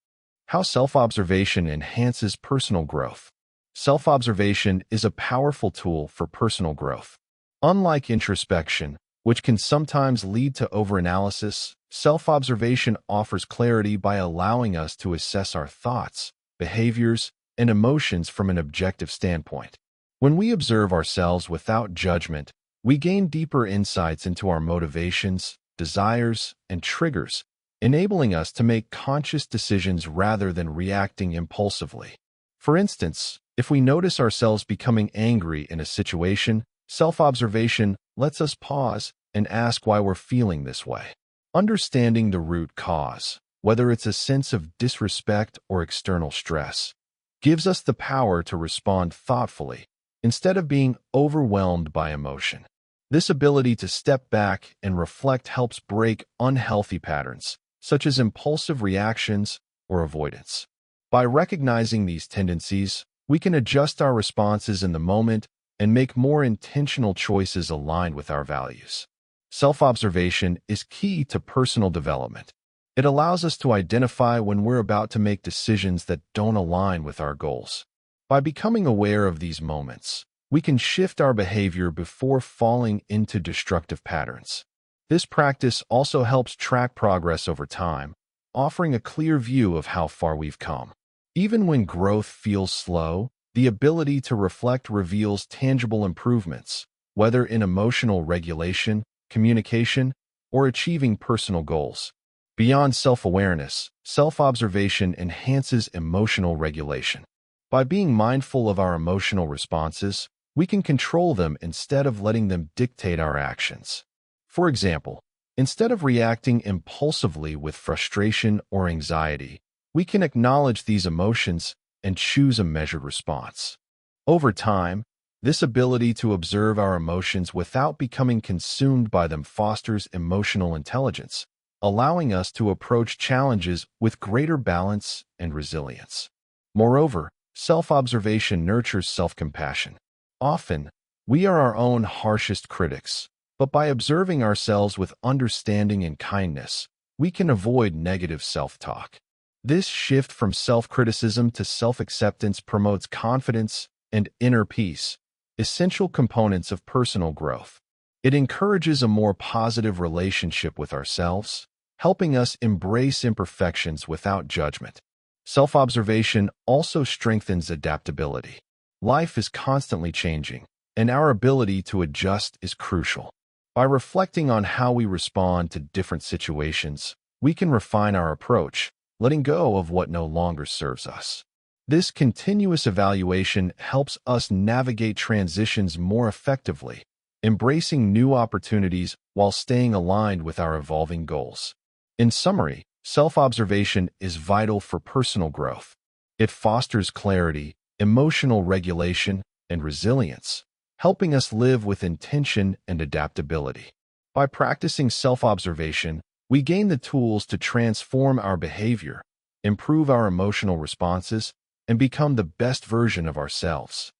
Speaker 1: How self-observation enhances personal growth. Self-observation is a powerful tool for personal growth. Unlike introspection, which can sometimes lead to overanalysis, self-observation offers clarity by allowing us to assess our thoughts, behaviors, and emotions from an objective standpoint. When we observe ourselves without judgment, we gain deeper insights into our motivations, desires, and triggers, enabling us to make conscious decisions rather than reacting impulsively. For instance, if we notice ourselves becoming angry in a situation, self-observation lets us pause and ask why we're feeling this way. Understanding the root cause, whether it's a sense of disrespect or external stress, gives us the power to respond thoughtfully instead of being overwhelmed by emotion. This ability to step back and reflect helps break unhealthy patterns, such as impulsive reactions or avoidance. By recognizing these tendencies, we can adjust our responses in the moment and make more intentional choices aligned with our values. Self-observation is key to personal development. It allows us to identify when we're about to make decisions that don't align with our goals. By becoming aware of these moments, we can shift our behavior before falling into destructive patterns. This practice also helps track progress over time, offering a clear view of how far we've come. Even when growth feels slow, the ability to reflect reveals tangible improvements, whether in emotional regulation, communication, or achieving personal goals. Beyond self-awareness, self-observation enhances emotional regulation. By being mindful of our emotional responses, we can control them instead of letting them dictate our actions. For example, instead of reacting impulsively with frustration or anxiety, we can acknowledge these emotions and choose a measured response. Over time, this ability to observe our emotions without becoming consumed by them fosters emotional intelligence, allowing us to approach challenges with greater balance and resilience. Moreover, self-observation nurtures self-compassion. Often, we are our own harshest critics, but by observing ourselves with understanding and kindness, we can avoid negative self-talk. This shift from self-criticism to self-acceptance promotes confidence and inner peace, essential components of personal growth. It encourages a more positive relationship with ourselves, helping us embrace imperfections without judgment. Self-observation also strengthens adaptability. Life is constantly changing, and our ability to adjust is crucial. By reflecting on how we respond to different situations, we can refine our approach, letting go of what no longer serves us. This continuous evaluation helps us navigate transitions more effectively, embracing new opportunities while staying aligned with our evolving goals. In summary, self-observation is vital for personal growth. It fosters clarity, emotional regulation, and resilience, helping us live with intention and adaptability. By practicing self-observation, we gain the tools to transform our behavior, improve our emotional responses, and become the best version of ourselves.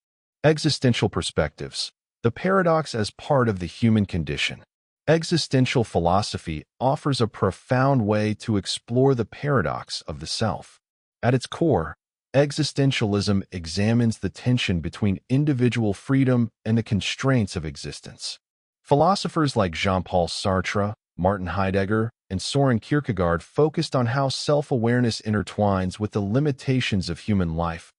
Speaker 1: Existential perspectives. The paradox as part of the human condition. Existential philosophy offers a profound way to explore the paradox of the self. At its core, existentialism examines the tension between individual freedom and the constraints of existence. Philosophers like Jean-Paul Sartre, Martin Heidegger, and Soren Kierkegaard focused on how self-awareness intertwines with the limitations of human life,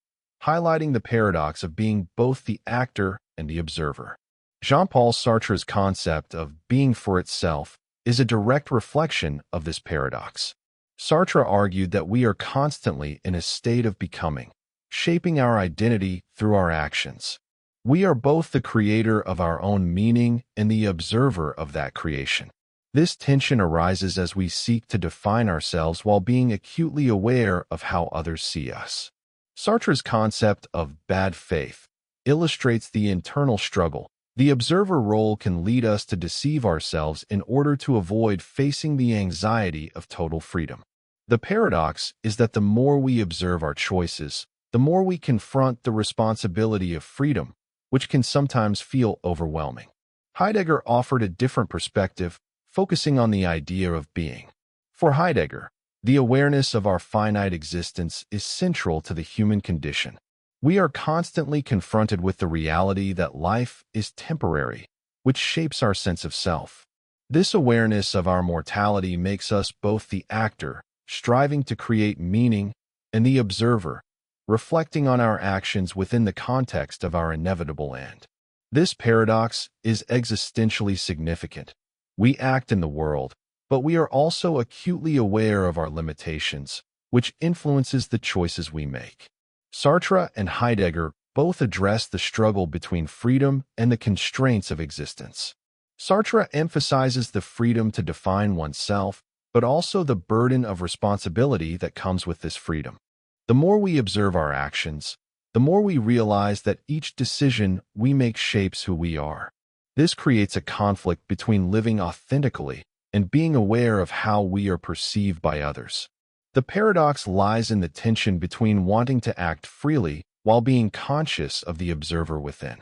Speaker 1: highlighting the paradox of being both the actor and the observer. Jean-Paul Sartre's concept of being for itself is a direct reflection of this paradox. Sartre argued that we are constantly in a state of becoming, shaping our identity through our actions. We are both the creator of our own meaning and the observer of that creation. This tension arises as we seek to define ourselves while being acutely aware of how others see us. Sartre's concept of bad faith illustrates the internal struggle. The observer role can lead us to deceive ourselves in order to avoid facing the anxiety of total freedom. The paradox is that the more we observe our choices, the more we confront the responsibility of freedom, which can sometimes feel overwhelming. Heidegger offered a different perspective, focusing on the idea of being. For Heidegger, the awareness of our finite existence is central to the human condition. We are constantly confronted with the reality that life is temporary, which shapes our sense of self. This awareness of our mortality makes us both the actor, striving to create meaning, and the observer, reflecting on our actions within the context of our inevitable end. This paradox is existentially significant. We act in the world, but we are also acutely aware of our limitations, which influences the choices we make. Sartre and Heidegger both address the struggle between freedom and the constraints of existence. Sartre emphasizes the freedom to define oneself, but also the burden of responsibility that comes with this freedom. The more we observe our actions, the more we realize that each decision we make shapes who we are. This creates a conflict between living authentically and being aware of how we are perceived by others. The paradox lies in the tension between wanting to act freely while being conscious of the observer within.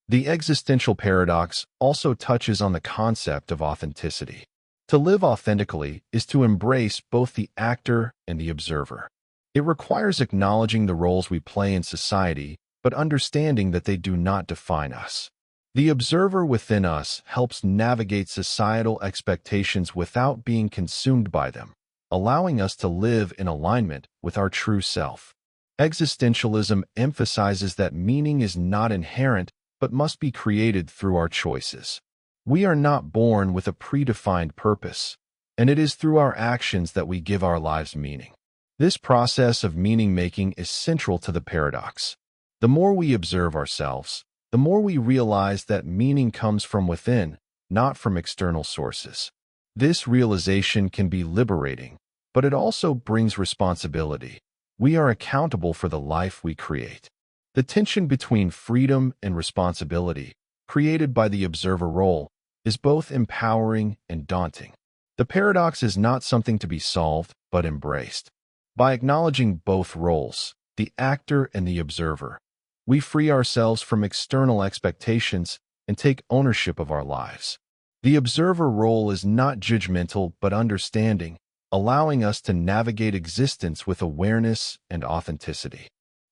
Speaker 1: The existential paradox also touches on the concept of authenticity. To live authentically is to embrace both the actor and the observer. It requires acknowledging the roles we play in society, but understanding that they do not define us. The observer within us helps navigate societal expectations without being consumed by them, allowing us to live in alignment with our true self. Existentialism emphasizes that meaning is not inherent but must be created through our choices. We are not born with a predefined purpose, and it is through our actions that we give our lives meaning. This process of meaning-making is central to the paradox. The more we observe ourselves, the more we realize that meaning comes from within, not from external sources. This realization can be liberating, but it also brings responsibility. We are accountable for the life we create. The tension between freedom and responsibility, created by the observer role, is both empowering and daunting. The paradox is not something to be solved, but embraced. By acknowledging both roles, the actor and the observer, we free ourselves from external expectations and take ownership of our lives. The observer role is not judgmental but understanding, allowing us to navigate existence with awareness and authenticity.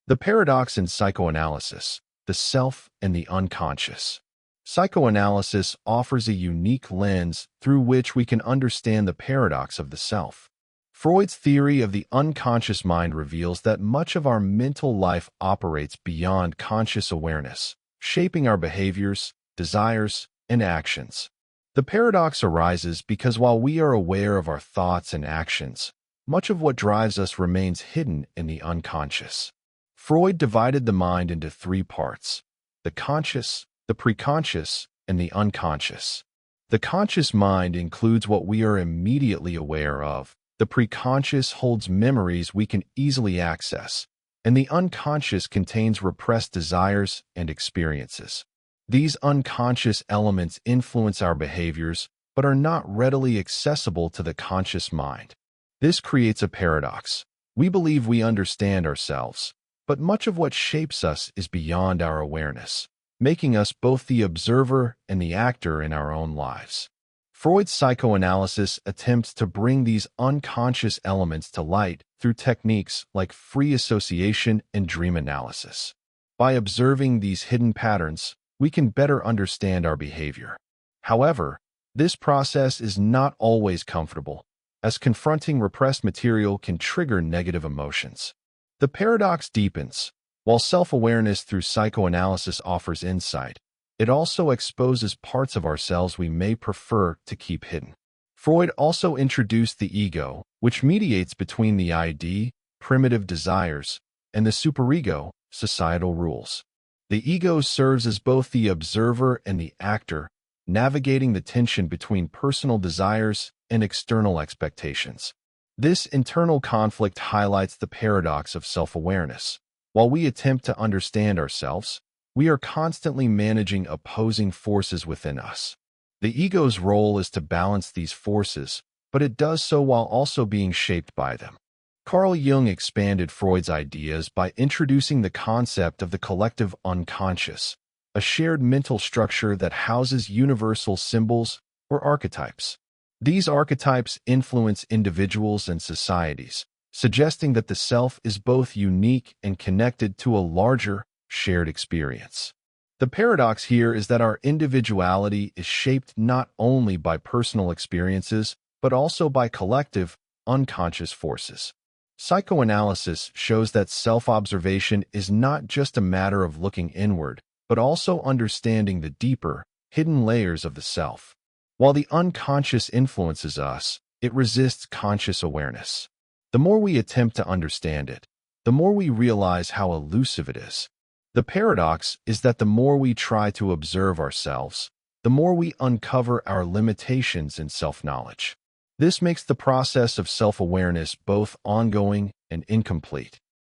Speaker 1: The paradox in psychoanalysis, the self and the unconscious. Psychoanalysis offers a unique lens through which we can understand the paradox of the self. Freud's theory of the unconscious mind reveals that much of our mental life operates beyond conscious awareness, shaping our behaviors, desires, and actions. The paradox arises because while we are aware of our thoughts and actions, much of what drives us remains hidden in the unconscious. Freud divided the mind into three parts: the conscious, the preconscious, and the unconscious. The conscious mind includes what we are immediately aware of. The preconscious holds memories we can easily access, and the unconscious contains repressed desires and experiences. These unconscious elements influence our behaviors, but are not readily accessible to the conscious mind. This creates a paradox. We believe we understand ourselves, but much of what shapes us is beyond our awareness, making us both the observer and the actor in our own lives. Freud's psychoanalysis attempts to bring these unconscious elements to light through techniques like free association and dream analysis. By observing these hidden patterns, we can better understand our behavior. However, this process is not always comfortable, as confronting repressed material can trigger negative emotions. The paradox deepens. While self-awareness through psychoanalysis offers insight, it also exposes parts of ourselves we may prefer to keep hidden. Freud also introduced the ego, which mediates between the id, primitive desires, and the superego, societal rules. The ego serves as both the observer and the actor, navigating the tension between personal desires and external expectations. This internal conflict highlights the paradox of self-awareness. While we attempt to understand ourselves, we are constantly managing opposing forces within us. The ego's role is to balance these forces, but it does so while also being shaped by them. Carl Jung expanded Freud's ideas by introducing the concept of the collective unconscious, a shared mental structure that houses universal symbols or archetypes. These archetypes influence individuals and societies, suggesting that the self is both unique and connected to a larger, shared experience. The paradox here is that our individuality is shaped not only by personal experiences, but also by collective, unconscious forces. Psychoanalysis shows that self-observation is not just a matter of looking inward, but also understanding the deeper, hidden layers of the self. While the unconscious influences us, it resists conscious awareness. The more we attempt to understand it, the more we realize how elusive it is. The paradox is that the more we try to observe ourselves, the more we uncover our limitations in self-knowledge. This makes the process of self-awareness both ongoing and incomplete.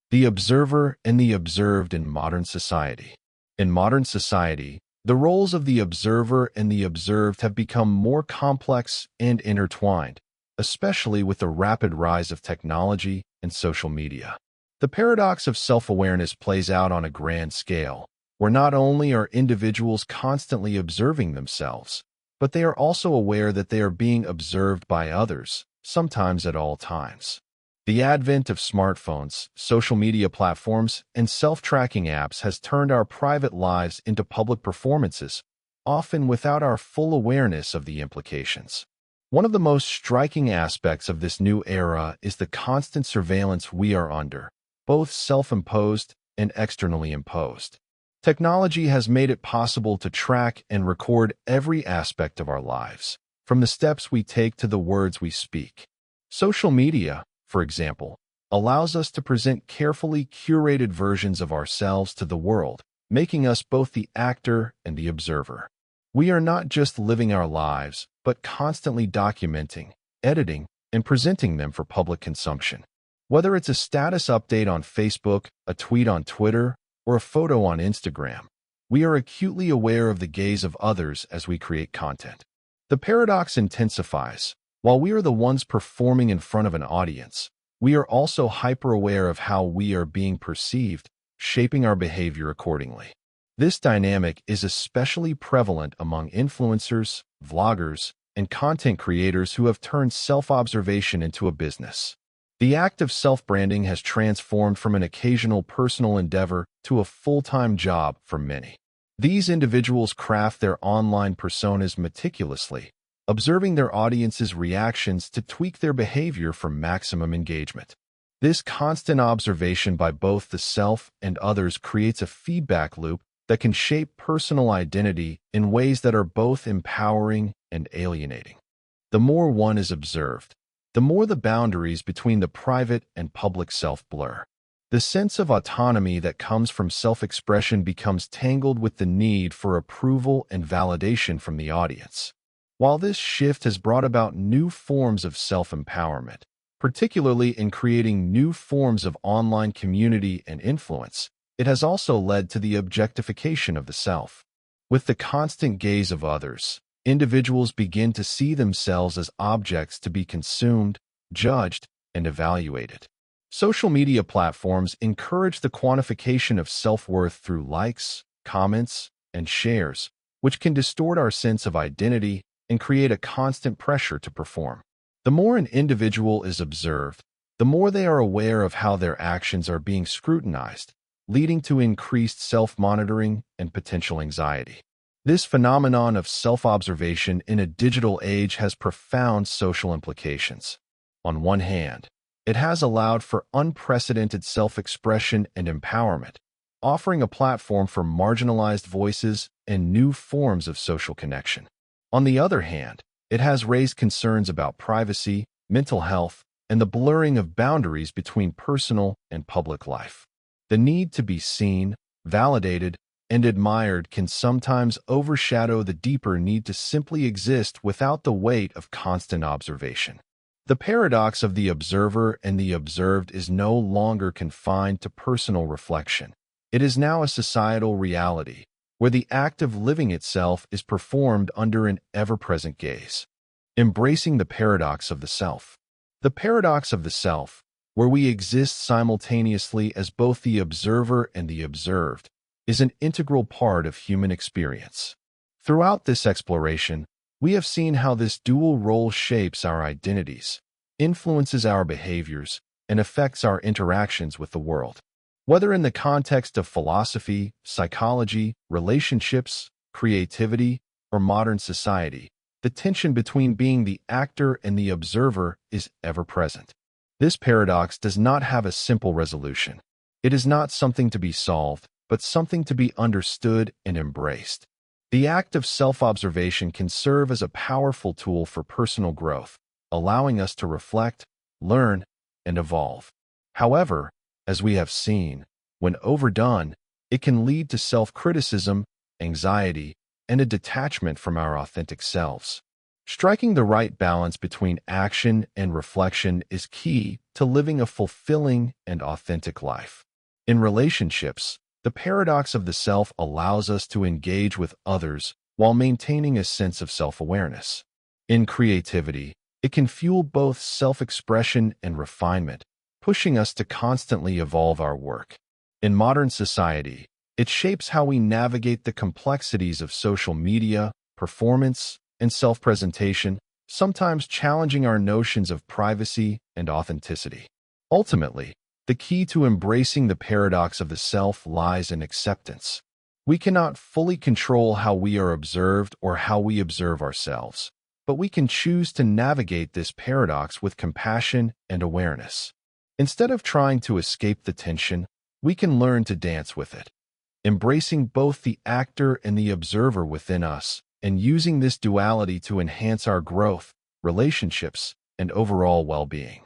Speaker 1: The observer and the observed in modern society. In modern society, the roles of the observer and the observed have become more complex and intertwined, especially with the rapid rise of technology and social media. The paradox of self-awareness plays out on a grand scale, where not only are individuals constantly observing themselves, but they are also aware that they are being observed by others, sometimes at all times. The advent of smartphones, social media platforms, and self-tracking apps has turned our private lives into public performances, often without our full awareness of the implications. One of the most striking aspects of this new era is the constant surveillance we are under, both self-imposed and externally imposed. Technology has made it possible to track and record every aspect of our lives, from the steps we take to the words we speak. Social media, for example, allows us to present carefully curated versions of ourselves to the world, making us both the actor and the observer. We are not just living our lives, but constantly documenting, editing, and presenting them for public consumption. Whether it's a status update on Facebook, a tweet on Twitter, or a photo on Instagram, we are acutely aware of the gaze of others as we create content. The paradox intensifies. While we are the ones performing in front of an audience, we are also hyper-aware of how we are being perceived, shaping our behavior accordingly. This dynamic is especially prevalent among influencers, vloggers, and content creators who have turned self-observation into a business. The act of self-branding has transformed from an occasional personal endeavor to a full-time job for many. These individuals craft their online personas meticulously, observing their audience's reactions to tweak their behavior for maximum engagement. This constant observation by both the self and others creates a feedback loop that can shape personal identity in ways that are both empowering and alienating. The more one is observed, the more the boundaries between the private and public self blur. The sense of autonomy that comes from self-expression becomes tangled with the need for approval and validation from the audience. While this shift has brought about new forms of self-empowerment, particularly in creating new forms of online community and influence, it has also led to the objectification of the self. With the constant gaze of others, individuals begin to see themselves as objects to be consumed, judged, and evaluated. Social media platforms encourage the quantification of self-worth through likes, comments, and shares, which can distort our sense of identity and create a constant pressure to perform. The more an individual is observed, the more they are aware of how their actions are being scrutinized, leading to increased self-monitoring and potential anxiety. This phenomenon of self-observation in a digital age has profound social implications. On one hand, it has allowed for unprecedented self-expression and empowerment, offering a platform for marginalized voices and new forms of social connection. On the other hand, it has raised concerns about privacy, mental health, and the blurring of boundaries between personal and public life. The need to be seen, validated, and admired can sometimes overshadow the deeper need to simply exist without the weight of constant observation. The paradox of the observer and the observed is no longer confined to personal reflection. It is now a societal reality, where the act of living itself is performed under an ever-present gaze. Embracing the paradox of the self. The paradox of the self, where we exist simultaneously as both the observer and the observed, is an integral part of human experience. Throughout this exploration, we have seen how this dual role shapes our identities, influences our behaviors, and affects our interactions with the world. Whether in the context of philosophy, psychology, relationships, creativity, or modern society, the tension between being the actor and the observer is ever present. This paradox does not have a simple resolution. It is not something to be solved, but something to be understood and embraced. The act of self-observation can serve as a powerful tool for personal growth, allowing us to reflect, learn, and evolve. However, as we have seen, when overdone, it can lead to self-criticism, anxiety, and a detachment from our authentic selves. Striking the right balance between action and reflection is key to living a fulfilling and authentic life. In relationships, the paradox of the self allows us to engage with others while maintaining a sense of self-awareness. In creativity, it can fuel both self-expression and refinement, pushing us to constantly evolve our work. In modern society, it shapes how we navigate the complexities of social media, performance, and self-presentation, sometimes challenging our notions of privacy and authenticity. Ultimately, the key to embracing the paradox of the self lies in acceptance. We cannot fully control how we are observed or how we observe ourselves, but we can choose to navigate this paradox with compassion and awareness. Instead of trying to escape the tension, we can learn to dance with it, embracing both the actor and the observer within us, and using this duality to enhance our growth, relationships, and overall well-being.